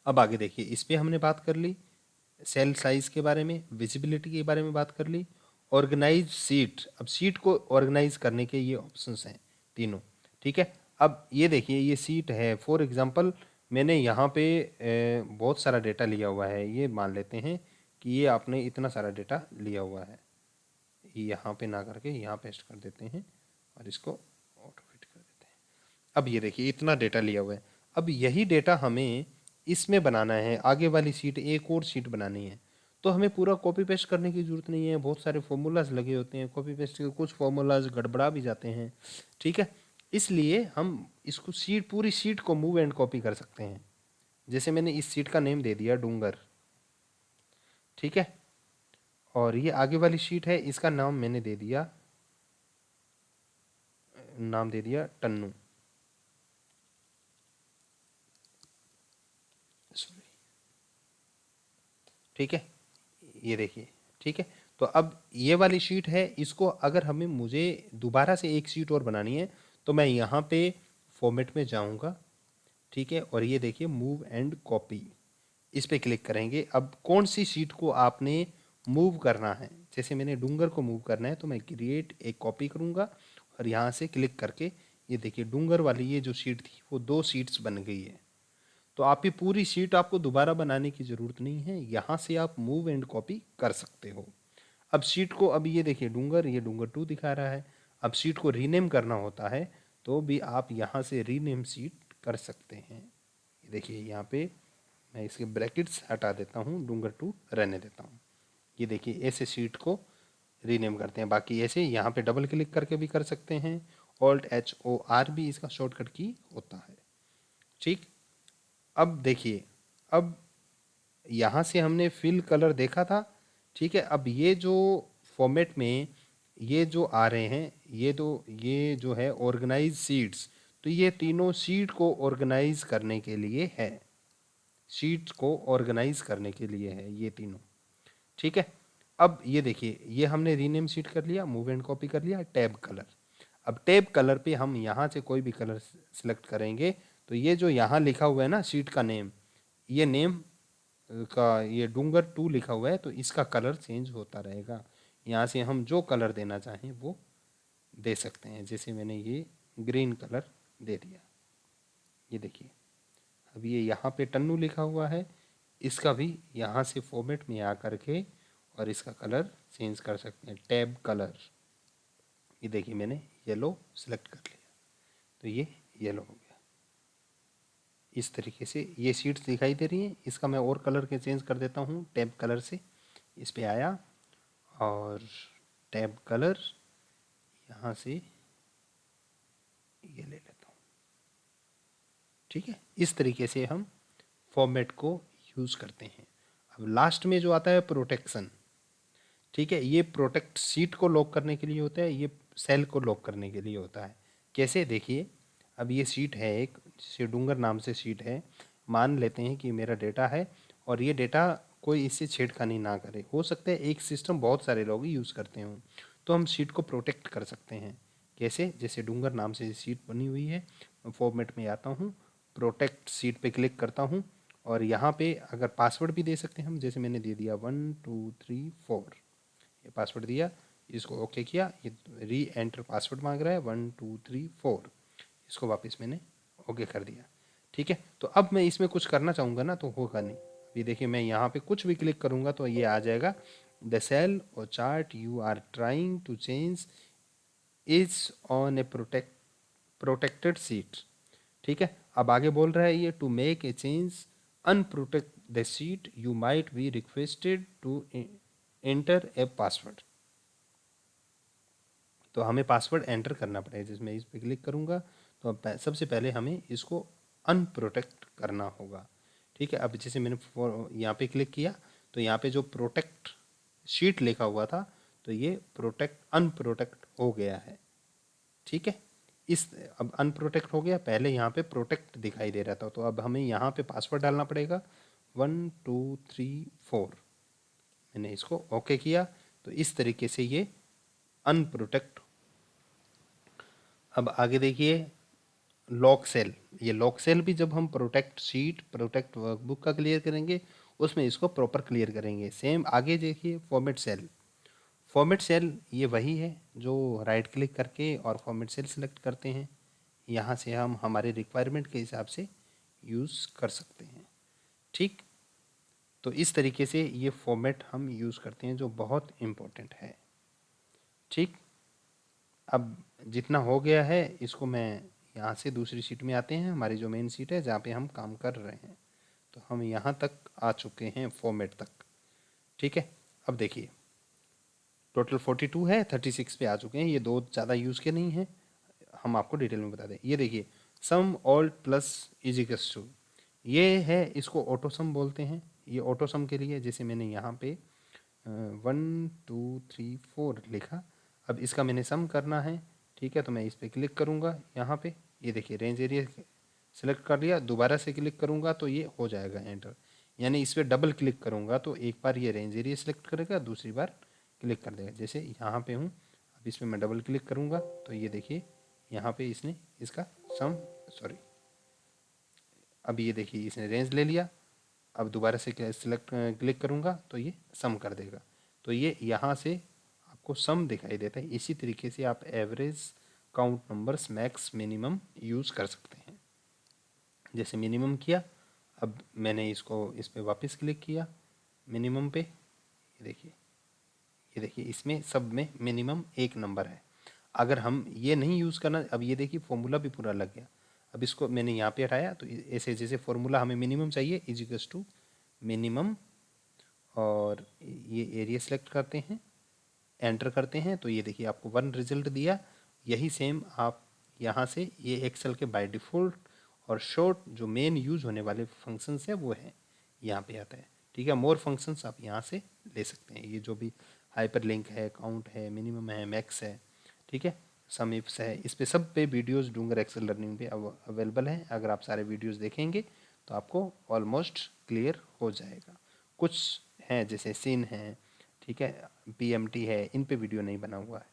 अब आगे देखिए, इस पर हमने बात कर ली सेल साइज के बारे में, विजिबिलिटी के बारे में बात कर ली, ऑर्गेनाइज सीट। अब सीट को ऑर्गेनाइज करने के ये ऑप्शंस हैं तीनों, ठीक है। अब ये देखिए ये सीट है, फॉर एग्जांपल मैंने यहाँ पे बहुत सारा डेटा लिया हुआ है, ये मान लेते हैं कि ये आपने इतना सारा डेटा लिया हुआ है, यहाँ पे ना करके यहाँ पेस्ट कर देते हैं और इसको ऑटो फिट कर देते हैं। अब ये देखिए इतना डेटा लिया हुआ है। अब यही डेटा हमें इसमें बनाना है, आगे वाली सीट एक और सीट बनानी है, तो हमें पूरा कॉपी पेस्ट करने की ज़रूरत नहीं है। बहुत सारे फॉर्मूलाज लगे होते हैं, कॉपी पेस्ट के कुछ फॉर्मूलाज गड़बड़ा भी जाते हैं, ठीक है। इसलिए हम इसको सीट, पूरी सीट को मूव एंड कॉपी कर सकते हैं। जैसे मैंने इस सीट का नेम दे दिया डूंगर, ठीक है, और ये आगे वाली शीट है, इसका नाम मैंने दे दिया, टन्नू, ठीक है, ये देखिए, ठीक है। तो अब ये वाली शीट है, इसको अगर मुझे दोबारा से एक शीट और बनानी है तो मैं यहाँ पे फॉर्मेट में जाऊँगा, ठीक है, और ये देखिए मूव एंड कॉपी, इस पे क्लिक करेंगे। अब कौन सी शीट को आपने मूव करना है, जैसे मैंने डूंगर को मूव करना है तो मैं क्रिएट एक कॉपी करूँगा और यहाँ से क्लिक करके ये देखिए डूंगर वाली ये जो शीट थी वो 2 शीट्स बन गई है। तो आप ये पूरी शीट आपको दोबारा बनाने की ज़रूरत नहीं है, यहाँ से आप मूव एंड कॉपी कर सकते हो। अब शीट को, अब ये देखिए डूंगर, ये डूंगर 2 दिखा रहा है। अब शीट को रीनेम करना होता है तो भी आप यहाँ से रीनेम शीट कर सकते हैं। ये देखिए यहाँ पे मैं इसके ब्रैकेट्स हटा देता हूँ, डूंगर 2 रहने देता हूँ। ये देखिए ऐसे शीट को रीनेम करते हैं। बाकी ऐसे यहाँ पे डबल क्लिक करके भी कर सकते हैं, Alt+HOR भी इसका शॉर्टकट की होता है, ठीक। अब देखिए, अब यहाँ से हमने फिल कलर देखा था, ठीक है। अब ये जो फॉर्मेट में ये जो आ रहे हैं, ये जो है ऑर्गेनाइज सीट्स, तो ये तीनों सीट को ऑर्गेनाइज करने के लिए है, शीट्स को ऑर्गेनाइज करने के लिए है ये तीनों, ठीक है। अब ये देखिए ये हमने रीनेम शीट कर लिया, मूव एंड कॉपी कर लिया, टैब कलर। अब टैब कलर पे हम यहाँ से कोई भी कलर सिलेक्ट करेंगे तो ये जो यहाँ लिखा हुआ है ना शीट का नेम, ये नेम का ये डूंगर 2 लिखा हुआ है तो इसका कलर चेंज होता रहेगा। यहाँ से हम जो कलर देना चाहें वो दे सकते हैं, जैसे मैंने ये ग्रीन कलर दे दिया। ये देखिए अब ये यहाँ पे टन्नू लिखा हुआ है, इसका भी यहाँ से फॉर्मेट में आ करके और इसका कलर चेंज कर सकते हैं, टैब कलर। ये देखिए मैंने येलो सेलेक्ट कर लिया तो ये येलो हो गया। इस तरीके से ये शीट्स दिखाई दे रही हैं, इसका मैं और कलर के चेंज कर देता हूँ, टैब कलर से इस पे आया और टैब कलर यहाँ से ये ले लेता हूँ, ठीक है। इस तरीके से हम फॉर्मेट को यूज़ करते हैं। अब लास्ट में जो आता है प्रोटेक्शन, ठीक है, ये प्रोटेक्ट सीट को लॉक करने के लिए होता है, ये सेल को लॉक करने के लिए होता है। कैसे, देखिए अब ये सीट है एक, जैसे डूंगर नाम से सीट है, मान लेते हैं कि मेरा डेटा है और ये डेटा कोई इससे छेड़खानी ना करे। हो सकता है एक सिस्टम बहुत सारे लोग यूज़ करते हों, तो हम सीट को प्रोटेक्ट कर सकते हैं। कैसे, जैसे डूंगर नाम से सीट बनी हुई है, फॉर्मेट में आता हूँ, प्रोटेक्ट सीट पे क्लिक करता हूँ और यहाँ पे अगर पासवर्ड भी दे सकते हैं हम, जैसे मैंने दे दिया 1 2 3 4, ये पासवर्ड दिया, इसको ओके किया, ये री एंटर पासवर्ड मांग रहा है 1 2 3 4, इसको वापस मैंने ओके कर दिया, ठीक है। तो अब मैं इसमें कुछ करना चाहूँगा ना तो होगा नहीं। अभी देखिए मैं यहाँ पे कुछ भी क्लिक करूँगा तो ये आ जाएगा, the cell or chart you are trying to change is on a protected sheet, ठीक है। अब आगे बोल रहा है ये, to make a change unprotect the sheet you might be requested to enter a password. तो हमें पासवर्ड एंटर करना पड़ेगा, जिसमें इस पर क्लिक करूँगा तो अब सबसे पहले हमें इसको अनप्रोटेक्ट करना होगा, ठीक है। अब जैसे मैंने यहाँ पे क्लिक किया तो यहाँ पे जो प्रोटेक्ट शीट लिखा हुआ था तो ये अनप्रोटेक्ट हो गया है, ठीक है। इस अब अनप्रोटेक्ट हो गया, पहले यहाँ पे प्रोटेक्ट दिखाई दे रहा था, तो अब हमें यहाँ पे पासवर्ड डालना पड़ेगा 1 2 3 4। मैंने इसको ओके किया तो इस तरीके से ये अनप्रोटेक्ट। अब आगे देखिए लॉक सेल, ये लॉक सेल भी जब हम प्रोटेक्ट शीट, प्रोटेक्ट वर्कबुक का क्लियर करेंगे उसमें इसको प्रॉपर क्लियर करेंगे। सेम आगे देखिए फॉर्मेट सेल। फॉर्मेट सेल ये वही है जो राइट क्लिक करके और फॉर्मेट सेल सेलेक्ट करते हैं। यहाँ से हम हमारे रिक्वायरमेंट के हिसाब से यूज़ कर सकते हैं। ठीक, तो इस तरीके से ये फॉर्मेट हम यूज़ करते हैं जो बहुत इम्पोर्टेंट है। ठीक, अब जितना हो गया है इसको मैं यहाँ से दूसरी शीट में आते हैं, हमारी जो मेन शीट है जहाँ पे हम काम कर रहे हैं। तो हम यहाँ तक आ चुके हैं फॉर्मेट तक। ठीक है, अब देखिए टोटल 42 है, 36 पे आ चुके हैं। ये दो ज़्यादा यूज़ के नहीं हैं, हम आपको डिटेल में बता दें। ये देखिए sum alt plus is equals to, ये है, इसको ऑटो सम बोलते हैं। ये ऑटो सम के लिए जैसे मैंने यहाँ पे 1 2 3 4 लिखा, अब इसका मैंने सम करना है। ठीक है, तो मैं इस पर क्लिक करूँगा यहाँ पे, ये देखिए रेंज एरिया सेलेक्ट कर लिया, दोबारा से क्लिक करूँगा तो ये हो जाएगा एंटर। यानी इस पर डबल क्लिक करूँगा तो एक बार ये रेंज एरिया सेलेक्ट करेगा, दूसरी बार क्लिक कर देगा। जैसे यहाँ पे हूँ, अब इसमें मैं डबल क्लिक करूँगा तो ये देखिए यहाँ पे इसने इसका सम सॉरी अब ये देखिए इसने रेंज ले लिया। अब दोबारा से सिलेक्ट क्लिक करूँगा तो ये सम कर देगा। तो ये यहाँ से आपको सम दिखाई देता है। इसी तरीके से आप average, count numbers, max, minimum use कर सकते हैं। जैसे मिनिमम किया, अब मैंने इसको इस पर वापस क्लिक किया मिनिमम पे, ये देखिए इसमें सब में मिनिमम एक नंबर है। अगर हम ये नहीं यूज़ करना, अब ये देखिए फॉर्मूला भी पूरा लग गया। अब इसको मैंने यहाँ पे हटाया तो ऐसे जैसे फॉर्मूला हमें मिनिमम चाहिए इज इक्वल्स टू मिनिमम, और ये एरिया सेलेक्ट करते हैं, एंटर करते हैं तो ये देखिए आपको 1 रिजल्ट दिया। यही सेम आप यहाँ से ये एक्सेल के बाय डिफ़ॉल्ट और शॉर्ट जो मेन यूज़ होने वाले फंक्शंस है वो है यहाँ पे आता है। ठीक है, मोर फंक्शंस आप यहाँ से ले सकते हैं। ये जो भी हाइपर लिंक है, काउंट है, मिनिमम है, मैक्स है, ठीक है, सम इफ्स है, इस पे सब पे वीडियोस डूंगर एक्सेल लर्निंग पे अवेलेबल है। अगर आप सारे वीडियोस देखेंगे तो आपको ऑलमोस्ट क्लियर हो जाएगा। कुछ हैं जैसे सीन है, ठीक है, पीएमटी है, इन पे वीडियो नहीं बना हुआ है,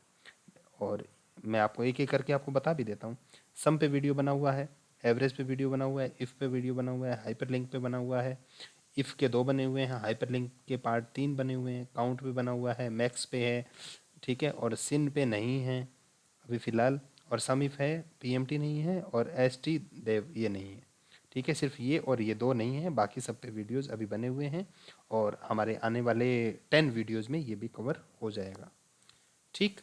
और मैं आपको एक एक करके आपको बता भी देता हूँ। सम पे वीडियो बना हुआ है, एवरेज पे वीडियो बना हुआ है, इफ़ पे वीडियो बना हुआ है, हाइपर लिंक पे बना हुआ है, इफ़ के 2 बने हुए हैं, हाइपर लिंक के पार्ट 3 बने हुए हैं, काउंट पे बना हुआ है, मैक्स पे है, ठीक है, और सिन पे नहीं है अभी फ़िलहाल, और सम इफ है, पीएमटी नहीं है, और एसटी देव ये नहीं है। ठीक है, सिर्फ ये और ये 2 नहीं है, बाकी सब पे वीडियोस अभी बने हुए हैं, और हमारे आने वाले 10 वीडियोस में ये भी कवर हो जाएगा। ठीक,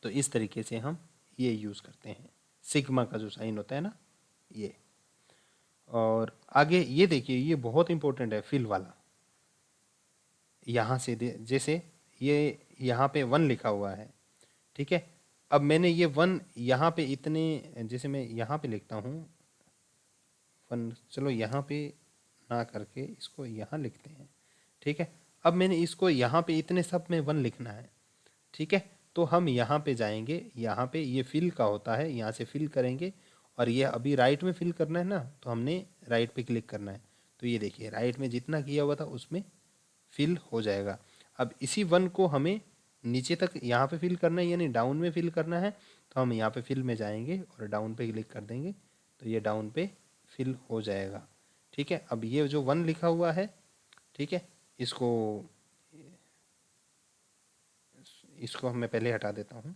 तो इस तरीके से हम ये यूज़ करते हैं, सिग्मा का जो साइन होता है ना ये। और आगे ये देखिए, ये बहुत इंपॉर्टेंट है, फिल वाला। यहाँ से जैसे ये यहाँ पे 1 लिखा हुआ है, ठीक है, अब मैंने ये 1 यहाँ पे इतने, जैसे मैं यहाँ पे लिखता हूँ 1, चलो यहाँ पे ना करके इसको यहाँ लिखते हैं। ठीक है, अब मैंने इसको यहाँ पे इतने सब में 1 लिखना है। ठीक है, तो हम यहाँ पे जाएंगे, यहाँ पे ये फिल का होता है, यहाँ से फिल करेंगे, और ये अभी राइट में फिल करना है ना, तो हमने राइट पे क्लिक करना है। तो ये देखिए राइट में जितना किया हुआ था उसमें फिल हो जाएगा। अब इसी 1 को हमें नीचे तक यहाँ पे फिल करना है, यानी डाउन में फिल करना है, तो हम यहाँ पे फिल में जाएंगे और डाउन पे क्लिक कर देंगे तो ये डाउन पे फिल हो जाएगा। ठीक है, अब ये जो 1 लिखा हुआ है, ठीक है, इसको मैं पहले हटा देता हूँ।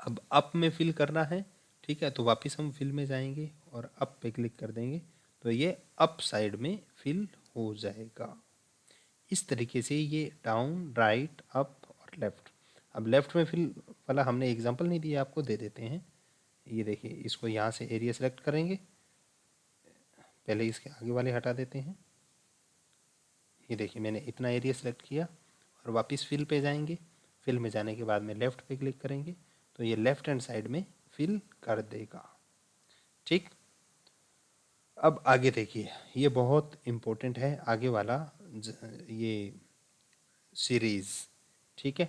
अब अप में फिल करना है, ठीक है, तो वापस हम फिल में जाएंगे और अप पे क्लिक कर देंगे तो ये अप साइड में फिल हो जाएगा। इस तरीके से ये डाउन, राइट, अप और लेफ़्ट। अब लेफ़्ट में फिल वाला हमने एग्जांपल नहीं दिया, आपको दे देते हैं। ये देखिए, इसको यहाँ से एरिया सेलेक्ट करेंगे, पहले इसके आगे वाले हटा देते हैं। ये देखिए मैंने इतना एरिया सेलेक्ट किया, और वापस फिल पे जाएंगे। फिल में जाने के बाद में लेफ़्ट पे क्लिक करेंगे तो ये लेफ़्ट हैंड साइड में फिल कर देगा। ठीक, अब आगे देखिए, ये बहुत इम्पोर्टेंट है आगे वाला, ये सीरीज़। ठीक है,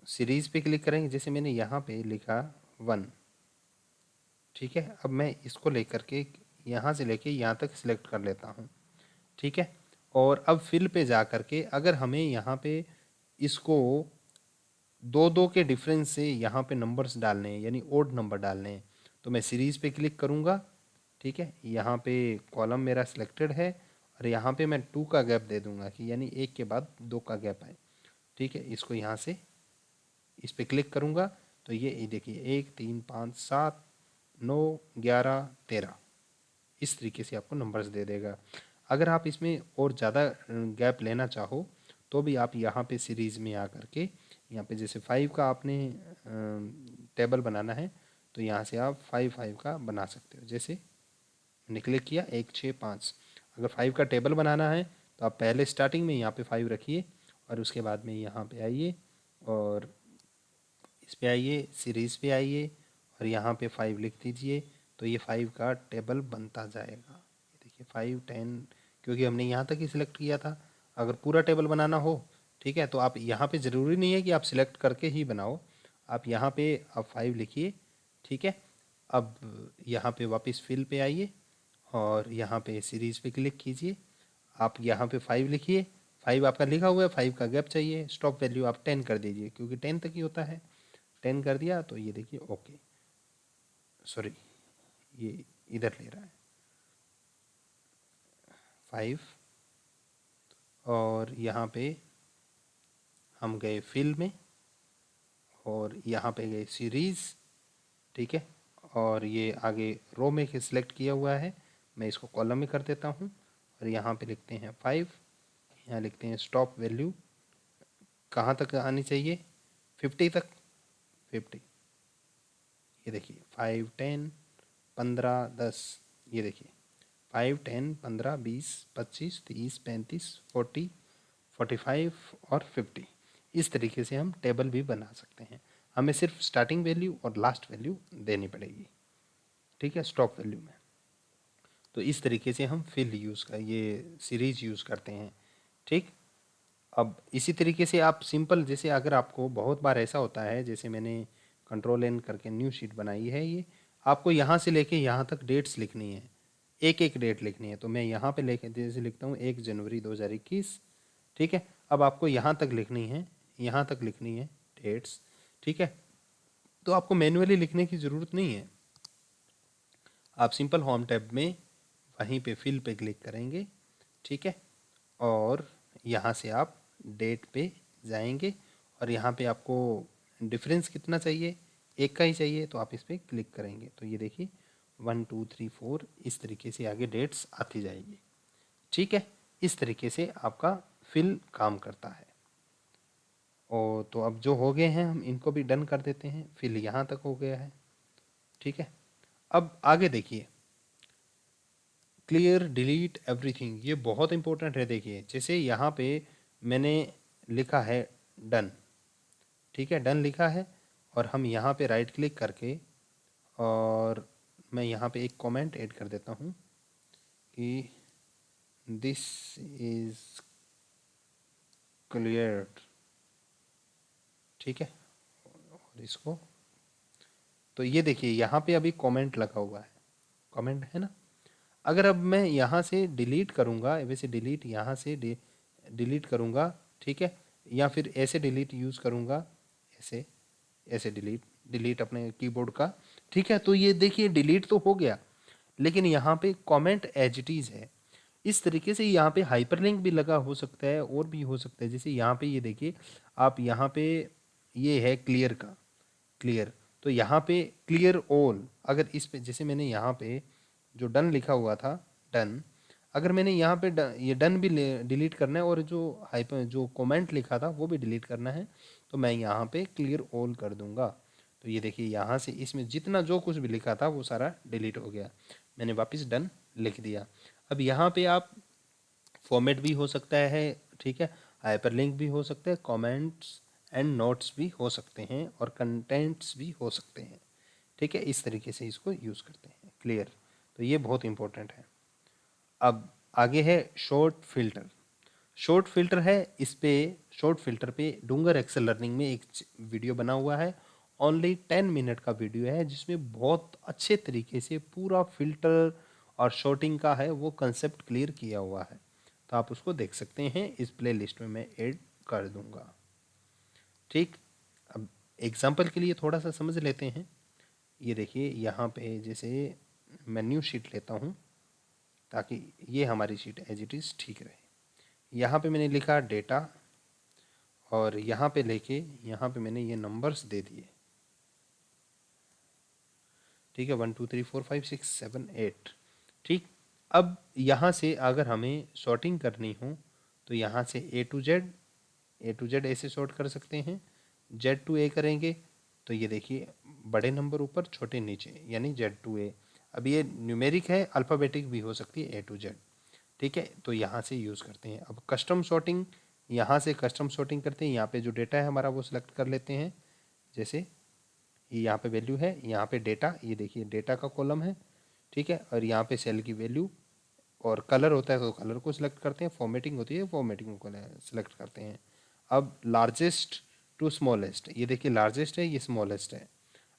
सीरीज़ पे क्लिक करेंगे, जैसे मैंने यहाँ पे लिखा 1, ठीक है, अब मैं इसको लेकर के यहाँ से लेके यहाँ तक सिलेक्ट कर लेता हूँ। ठीक है, और अब फिल पे जा कर के अगर हमें यहाँ पे इसको 2-2 के डिफरेंस से यहाँ पे नंबर्स डालने हैं, यानी ओड नंबर डालने हैं, तो मैं सीरीज़ पे क्लिक करूँगा, ठीक है, यहाँ पे कॉलम मेरा सिलेक्टेड है और यहाँ पे मैं 2 का गैप दे दूंगा कि यानी 1 के बाद 2 का गैप आए। ठीक है, इसको यहाँ से इस पे क्लिक करूँगा तो ये देखिए 1 3 5 7 9 11 13 इस तरीके से आपको नंबर्स दे देगा। अगर आप इसमें और ज़्यादा गैप लेना चाहो तो भी आप यहाँ पे सीरीज़ में आकर के यहाँ पे जैसे 5 का आपने टेबल बनाना है तो यहाँ से आप 5 5 का बना सकते हो। जैसे मैंने क्लिक किया 1 6 5, अगर 5 का टेबल बनाना है तो आप पहले स्टार्टिंग में यहाँ पे 5 रखिए और उसके बाद में यहाँ पे आइए और इस पे आइए, सीरीज़ पे आइए और यहाँ पे 5 लिख दीजिए तो ये 5 का टेबल बनता जाएगा। ये देखिए 5 10, क्योंकि हमने यहाँ तक ही सिलेक्ट किया था। अगर पूरा टेबल बनाना हो, ठीक है, तो आप यहाँ पे ज़रूरी नहीं है कि आप सिलेक्ट करके ही बनाओ, आप यहाँ पे आप 5 लिखिए। ठीक है, अब यहाँ पे वापस फिल पे आइए और यहाँ पे सीरीज़ पे क्लिक कीजिए। आप यहाँ पे 5 लिखिए, 5 आपका लिखा हुआ है, 5 का गैप चाहिए, स्टॉप वैल्यू आप 10 कर दीजिए क्योंकि 10 तक ही होता है। 10 कर दिया तो ये देखिए ओके, सॉरी ये इधर ले रहा है 5 और यहाँ पे हम गए फिल में और यहाँ पे गए सीरीज़। ठीक है, और ये आगे रो में सिलेक्ट किया हुआ है, मैं इसको कॉलम में कर देता हूँ और यहाँ पे लिखते हैं 5, यहाँ लिखते हैं स्टॉप वैल्यू कहाँ तक आनी चाहिए, 50 तक, 50। ये देखिए 5 10 15 10, ये देखिए 5 10 15 20 25 30 35 40 45 और 50। इस तरीके से हम टेबल भी बना सकते हैं। हमें सिर्फ स्टार्टिंग वैल्यू और लास्ट वैल्यू देनी पड़ेगी। ठीक है, स्टॉप वैल्यू में। तो इस तरीके से हम फिल यूज़ कर ये सीरीज यूज़ करते हैं। ठीक, अब इसी तरीके से आप सिंपल, जैसे अगर आपको बहुत बार ऐसा होता है, जैसे मैंने कंट्रोल एन करके न्यू शीट बनाई है, ये आपको यहाँ से लेके यहाँ तक डेट्स लिखनी है, एक एक डेट लिखनी है। तो मैं यहाँ पे लेके जैसे लिखता हूँ 1 जनवरी 2021। ठीक है, अब आपको यहाँ तक लिखनी है, यहाँ तक लिखनी है डेट्स। ठीक है, तो आपको मैन्युअली लिखने की ज़रूरत नहीं है, आप सिंपल होम टैब में वहीं पे फिल पे क्लिक करेंगे। ठीक है, और यहाँ से आप डेट पे जाएंगे और यहाँ पे आपको डिफरेंस कितना चाहिए, एक का ही चाहिए, तो आप इस पर क्लिक करेंगे तो ये देखिए 1 2 3 4 इस तरीके से आगे डेट्स आती जाएगी। ठीक है, इस तरीके से आपका फिल काम करता है। और तो अब जो हो गए हैं हम इनको भी डन कर देते हैं, फिल यहाँ तक हो गया है। ठीक है, अब आगे देखिए क्लियर डिलीट एवरीथिंग, ये बहुत इंपॉर्टेंट है। देखिए जैसे यहाँ पे मैंने लिखा है डन, ठीक है, डन लिखा है और हम यहाँ पे राइट क्लिक करके और मैं यहाँ पे एक कमेंट ऐड कर देता हूँ कि दिस इज क्लियर्ड। ठीक है, और इसको तो ये देखिए यहाँ पे अभी कमेंट लगा हुआ है, कमेंट है ना। अगर अब मैं यहाँ से डिलीट करूँगा, वैसे डिलीट यहाँ से डिलीट करूँगा, ठीक है, या फिर ऐसे डिलीट यूज़ करूँगा, ऐसे ऐसे डिलीट डिलीट अपने कीबोर्ड का। ठीक है, तो ये देखिए डिलीट तो हो गया लेकिन यहाँ पे कमेंट एज इट इज़ है। इस तरीके से यहाँ पे हाइपरलिंक भी लगा हो सकता है और भी हो सकता है। जैसे यहाँ पे ये देखिए आप यहाँ पे ये है क्लियर का, क्लियर, तो यहाँ पे क्लियर ऑल, अगर इस पे जैसे मैंने यहाँ पे जो डन लिखा हुआ था डन, अगर मैंने यहाँ पे ये डन भी डिलीट करना है और जो हाइपर जो कमेंट लिखा था वो भी डिलीट करना है तो मैं यहाँ पे क्लियर ऑल कर दूंगा। तो ये देखिए यहाँ से इसमें जितना जो कुछ भी लिखा था वो सारा डिलीट हो गया, मैंने वापस डन लिख दिया। अब यहाँ पे आप फॉर्मेट भी हो सकता है, ठीक है, हाइपरलिंक भी हो सकता है, कमेंट्स एंड नोट्स भी हो सकते हैं और कंटेंट्स भी हो सकते हैं। ठीक है, इस तरीके से इसको यूज़ करते हैं। क्लियर, तो ये बहुत इंपॉर्टेंट है। अब आगे है शॉर्ट फिल्टर। शॉर्ट फिल्टर है, इस पे शॉर्ट फिल्टर पे डूंगर एक्सेल लर्निंग में एक वीडियो बना हुआ है, ओनली 10 मिनट का वीडियो है जिसमें बहुत अच्छे तरीके से पूरा फिल्टर और शॉर्टिंग का है वो कंसेप्ट क्लियर किया हुआ है, तो आप उसको देख सकते हैं, इस प्ले लिस्ट में मैं ऐड कर दूंगा। ठीक, अब एग्जाम्पल के लिए थोड़ा सा समझ लेते हैं। ये देखिए यहाँ पे जैसे मेन्यू शीट लेता हूँ ताकि ये हमारी शीट एज इट इज़ ठीक रहे। यहाँ पे मैंने लिखा डेटा और यहाँ पे लेके यहाँ पे मैंने ये नंबर्स दे दिए, ठीक है, 1 2 3 4 5 6 7 8। ठीक, अब यहाँ से अगर हमें शॉर्टिंग करनी हो तो यहाँ से ए टू जेड ऐसे शॉर्ट कर सकते हैं। जेड टू ए करेंगे तो ये देखिए बड़े नंबर ऊपर छोटे नीचे, यानी जेड टू ए। अब ये न्यूमेरिक है, अल्फ़ाबेटिक भी हो सकती है ए टू जेड, ठीक है, तो यहाँ से यूज़ करते हैं। अब कस्टम शॉर्टिंग, यहाँ से कस्टम शॉर्टिंग करते हैं। यहाँ पे जो डेटा है हमारा वो सिलेक्ट कर लेते हैं, जैसे ये यहाँ पे वैल्यू है, यहाँ पे डेटा, ये देखिए डेटा का कॉलम है, ठीक है, और यहाँ पे सेल की वैल्यू, और कलर होता है तो कलर को सिलेक्ट करते हैं, फॉर्मेटिंग होती है फॉर्मेटिंग को सिलेक्ट करते हैं। अब लार्जेस्ट टू स्मॉलेस्ट, ये देखिए लार्जेस्ट है, ये स्मॉलेस्ट है।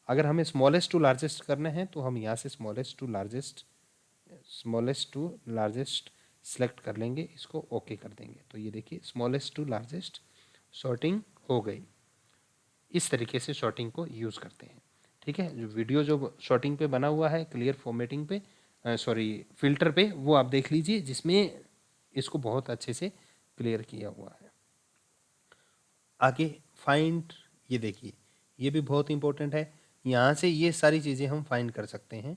अगर हमें स्मॉलेस्ट टू लार्जेस्ट करना है तो हम यहाँ से स्मॉलेस्ट टू लार्जेस्ट सेलेक्ट कर लेंगे, इसको ओके कर देंगे, तो ये देखिए स्मॉलेस्ट टू लार्जेस्ट शॉर्टिंग हो गई। इस तरीके से शॉर्टिंग को यूज़ करते हैं, ठीक है। जो वीडियो जो शॉर्टिंग पे बना हुआ है क्लियर फॉर्मेटिंग पे, सॉरी फिल्टर पे, वो आप देख लीजिए, जिसमें इसको बहुत अच्छे से क्लियर किया हुआ है। आगे फाइंड, ये देखिए ये भी बहुत इंपॉर्टेंट है। यहाँ से ये सारी चीज़ें हम फाइंड कर सकते हैं।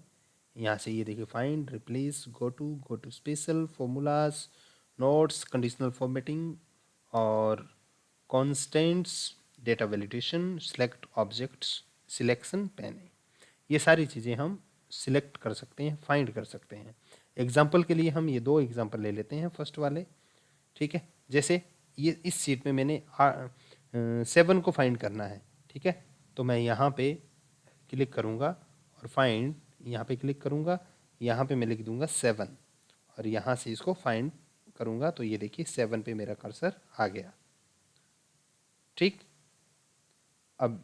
यहाँ से ये देखिए find, replace, go to special, formulas, notes, conditional formatting और constants, data validation, select objects, selection pane, ये सारी चीज़ें हम सिलेक्ट कर सकते हैं, फाइंड कर सकते हैं। एग्जाम्पल के लिए हम ये दो एग्जाम्पल ले लेते हैं फर्स्ट वाले, ठीक है। जैसे ये इस सीट में मैंने 7 को फाइंड करना है, ठीक है, तो मैं यहाँ पे क्लिक करूँगा और फाइंड, यहाँ पे क्लिक करूँगा, यहाँ पे मैं लिख दूँगा 7 और यहाँ से इसको फाइंड करूँगा, तो ये देखिए 7 पे मेरा कर्सर आ गया, ठीक। अब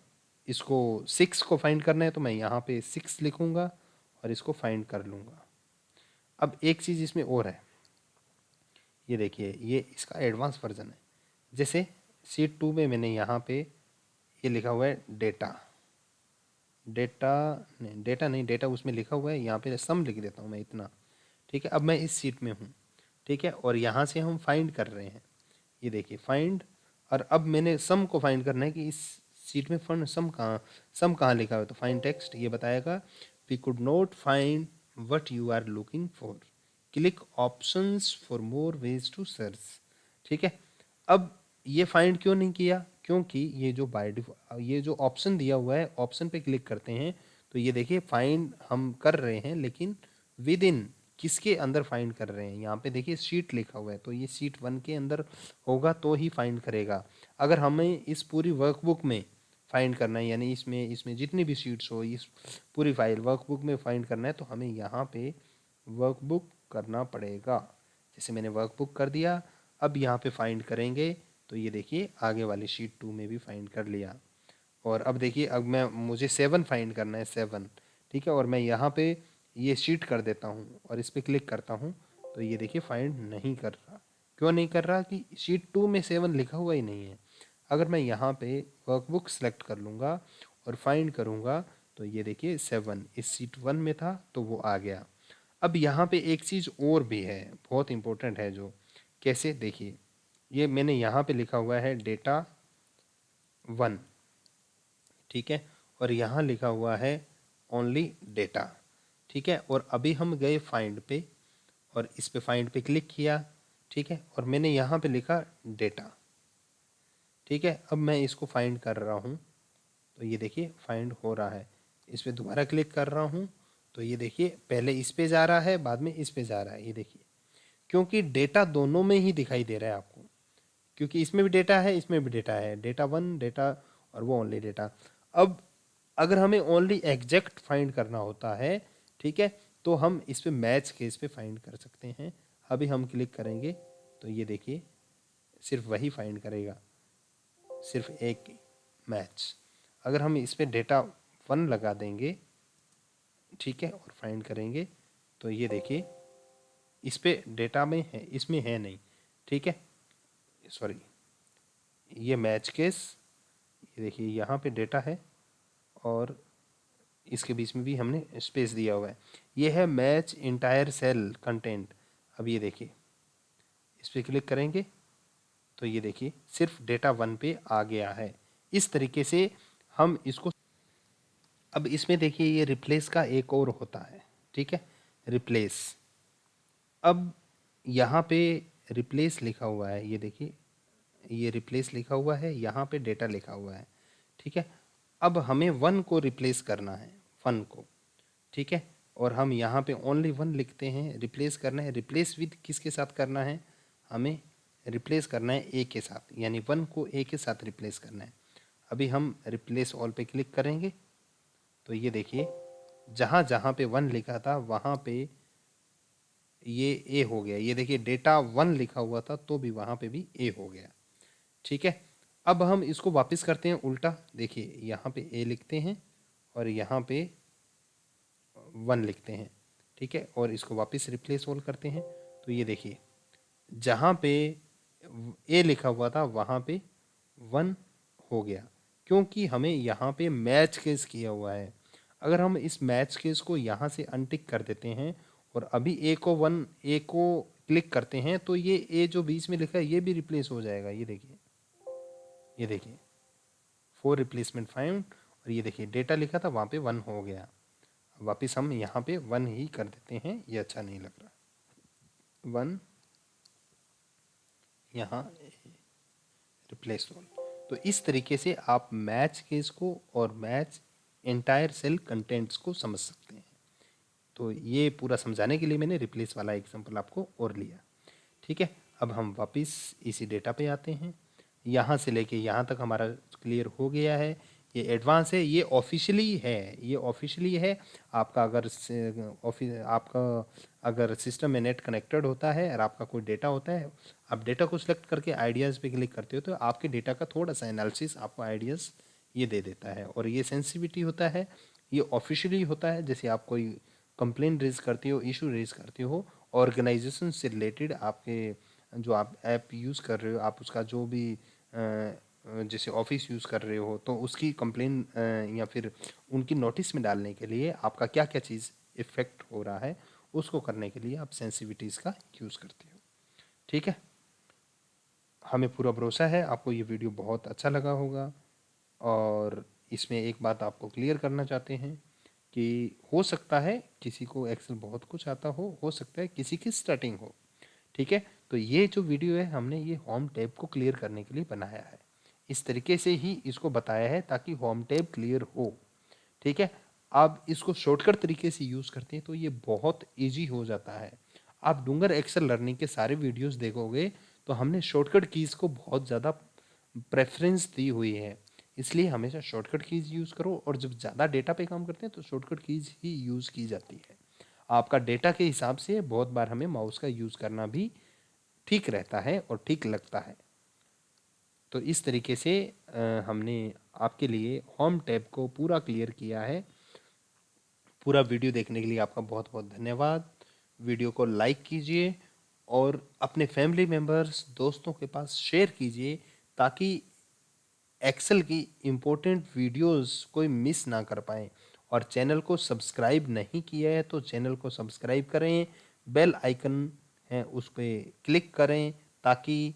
इसको 6 को फाइंड करना है तो मैं यहाँ पे 6 लिखूँगा और इसको फाइंड कर लूँगा। अब एक चीज़ इसमें और है, ये देखिए ये इसका एडवांस वर्जन है। जैसे शीट 2 में मैंने यहाँ पे ये लिखा हुआ है डेटा उसमें लिखा हुआ है, यहाँ पे सम लिख देता हूँ मैं इतना, ठीक है। अब मैं इस सीट में हूँ, ठीक है, और यहाँ से हम फाइंड कर रहे हैं, ये देखिए फाइंड, और अब मैंने सम को फाइंड करना है कि इस सीट में फंड सम कहाँ लिखा हुआ है, तो फाइंड टेक्स्ट ये बताएगा we could not find what you are looking for, click options for more ways to search, ठीक है। अब ये फाइंड क्यों नहीं किया, क्योंकि ये जो ऑप्शन दिया हुआ है, ऑप्शन पे क्लिक करते हैं तो ये देखिए फाइंड हम कर रहे हैं, लेकिन विद इन किसके अंदर फाइंड कर रहे हैं, यहाँ पे देखिए शीट लिखा हुआ है, तो ये शीट 1 के अंदर होगा तो ही फाइंड करेगा। अगर हमें इस पूरी वर्कबुक में फाइंड करना है, यानी इसमें जितनी भी शीट्स हो, इस पूरी फाइल वर्कबुक में फाइंड करना है, तो हमें यहाँ पे वर्कबुक करना पड़ेगा। जैसे मैंने वर्कबुक कर दिया, अब यहाँ पे फाइंड करेंगे तो ये देखिए आगे वाली शीट 2 में भी फाइंड कर लिया। और अब देखिए अब मुझे 7 फाइंड करना है, 7, ठीक है, और मैं यहाँ पे ये शीट कर देता हूँ और इस पर क्लिक करता हूँ, तो ये देखिए फाइंड नहीं कर रहा। क्यों नहीं कर रहा, कि शीट 2 में 7 लिखा हुआ ही नहीं है। अगर मैं यहाँ पे वर्कबुक सेलेक्ट कर लूँगा और फाइंड करूँगा तो ये देखिए 7 इस शीट 1 में था तो वो आ गया। अब यहाँ पे एक चीज़ और भी है, बहुत इंपॉर्टेंट है, जो कैसे देखिए, ये मैंने यहाँ पे लिखा हुआ है डेटा 1, ठीक है, और यहाँ लिखा हुआ है ओनली डेटा, ठीक है। और अभी हम गए फाइंड पे और इस पे फाइंड पे क्लिक किया, ठीक है, और मैंने यहाँ पे लिखा डेटा, ठीक है। अब मैं इसको फाइंड कर रहा हूँ तो ये देखिए फाइंड हो रहा है। इस पर दोबारा क्लिक कर रहा हूँ तो ये देखिए पहले इस पे जा रहा है, बाद में इस पे जा रहा है, ये देखिए, क्योंकि डेटा दोनों में ही दिखाई दे रहा है आपको, क्योंकि इसमें भी डेटा है, इसमें भी डेटा है, डेटा 1 डेटा और वो ओनली डेटा। अब अगर हमें ओनली एग्जैक्ट फाइंड करना होता है, ठीक है, तो हम इस पे मैच केस पे फाइंड कर सकते हैं। अभी हम क्लिक करेंगे तो ये देखिए सिर्फ वही फाइंड करेगा, सिर्फ एक मैच। अगर हम इस पे डेटा 1 लगा देंगे, ठीक है, और फाइंड करेंगे तो ये देखिए इस पे डेटा में है, इसमें है नहीं, ठीक है, सॉरी ये मैच केस, ये देखिए यहाँ पे डेटा है और इसके बीच में भी हमने स्पेस दिया हुआ है। ये है मैच इंटायर सेल कंटेंट। अब ये देखिए, इस पर क्लिक करेंगे तो ये देखिए सिर्फ डेटा 1 पे आ गया है। इस तरीके से हम इसको, अब इसमें देखिए ये रिप्लेस का एक और होता है, ठीक है, रिप्लेस। अब यहाँ पे रिप्लेस लिखा हुआ है, ये देखिए ये रिप्लेस लिखा हुआ है, यहाँ पे डेटा लिखा हुआ है, ठीक है। अब हमें 1 को रिप्लेस करना है, 1 को, ठीक है। और हम यहाँ पे ओनली 1 लिखते हैं, रिप्लेस करना है। रिप्लेस विद किसके साथ करना है, हमें रिप्लेस करना है ए के साथ, यानी 1 को ए के साथ रिप्लेस करना है। अभी हम रिप्लेस ऑल पे क्लिक करेंगे तो ये देखिए जहाँ जहाँ पे 1 लिखा था वहाँ पे ये ए हो गया। ये देखिए डेटा 1 लिखा हुआ था तो भी वहाँ पे भी ए हो गया, ठीक है। अब हम इसको वापस करते हैं उल्टा। देखिए यहाँ पे ए लिखते हैं और यहाँ पे 1 लिखते हैं, ठीक है, और इसको वापस रिप्लेस ऑल करते हैं तो ये देखिए जहाँ पे ए लिखा हुआ था वहाँ पे 1 हो गया, क्योंकि हमें यहाँ पे मैच केस किया हुआ है। अगर हम इस मैच केस को यहाँ से अनटिक कर देते हैं और अभी ए को क्लिक करते हैं तो ये ए जो बीच में लिखा है ये भी रिप्लेस हो जाएगा। ये देखिए, ये देखिए 4 रिप्लेसमेंट फाइंड, और ये देखिए डेटा लिखा था वहाँ पे 1 हो गया। वापस हम यहाँ पे 1 ही कर देते हैं, ये अच्छा नहीं लग रहा। 1 यहाँ रिप्लेस ऑल। तो इस तरीके से आप मैच केस को और मैच एंटायर सेल कंटेंट्स को समझ सकते हैं। तो ये पूरा समझाने के लिए मैंने रिप्लेस वाला एग्जांपल आपको और लिया, ठीक है। अब हम वापस इसी डेटा पे आते हैं। यहाँ से लेके यहाँ तक हमारा क्लियर हो गया है। ये एडवांस है, ये ऑफिशियली है, ये ऑफिशियली है। आपका आपका अगर सिस्टम में नेट कनेक्टेड होता है और आपका कोई डेटा होता है, आप डेटा को सिलेक्ट करके आइडियाज़ पे क्लिक करते हो तो आपके डेटा का थोड़ा सा एनालिसिस आपको आइडियाज़ ये दे देता है। और ये सेंसिटिविटी होता है, ये ऑफिशियली होता है। जैसे आप कोई कंप्लेन रेज करते हो, इशू रेज करते हो ऑर्गेनाइजेशन से रिलेटेड, आपके जो आप ऐप यूज़ कर रहे हो, आप उसका जो भी जैसे ऑफिस यूज़ कर रहे हो तो उसकी कंप्लेन या फिर उनकी नोटिस में डालने के लिए आपका क्या क्या चीज़ इफ़ेक्ट हो रहा है उसको करने के लिए आप सेंसिटिविटीज़ का यूज़ करते हो, ठीक है। हमें पूरा भरोसा है आपको ये वीडियो बहुत अच्छा लगा होगा। और इसमें एक बात आपको क्लियर करना चाहते हैं कि हो सकता है किसी को एक्सेल बहुत कुछ आता हो सकता है किसी की स्टार्टिंग हो, ठीक है। तो ये जो वीडियो है हमने ये होम टैब को क्लियर करने के लिए बनाया है। इस तरीके से ही इसको बताया है ताकि होम टैब क्लियर हो, ठीक है। आप इसको शॉर्टकट तरीके से यूज़ करते हैं तो ये बहुत ईजी हो जाता है। आप डूंगर एक्सेल लर्निंग के सारे वीडियोस देखोगे तो हमने शॉर्टकट कीज़ को बहुत ज़्यादा प्रेफरेंस दी हुई है। इसलिए हमेशा शॉर्टकट कीज़ यूज़ करो, और जब ज़्यादा डेटा पे काम करते हैं तो शॉर्टकट कीज़ ही यूज़ की जाती है। आपका डेटा के हिसाब से बहुत बार हमें माउस का यूज़ करना भी ठीक रहता है और ठीक लगता है। तो इस तरीके से हमने आपके लिए होम टैब को पूरा क्लियर किया है। पूरा वीडियो देखने के लिए आपका बहुत बहुत धन्यवाद। वीडियो को लाइक कीजिए और अपने फैमिली मेम्बर्स, दोस्तों के पास शेयर कीजिए ताकि एक्सेल की इम्पोर्टेंट वीडियोस कोई मिस ना कर पाए। और चैनल को सब्सक्राइब नहीं किया है तो चैनल को सब्सक्राइब करें, बेल आइकन है उस पर क्लिक करें ताकि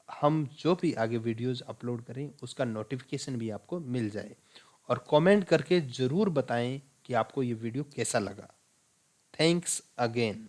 हम जो भी आगे वीडियोस अपलोड करें उसका नोटिफिकेशन भी आपको मिल जाए। और कमेंट करके ज़रूर बताएं कि आपको ये वीडियो कैसा लगा। Thanks again.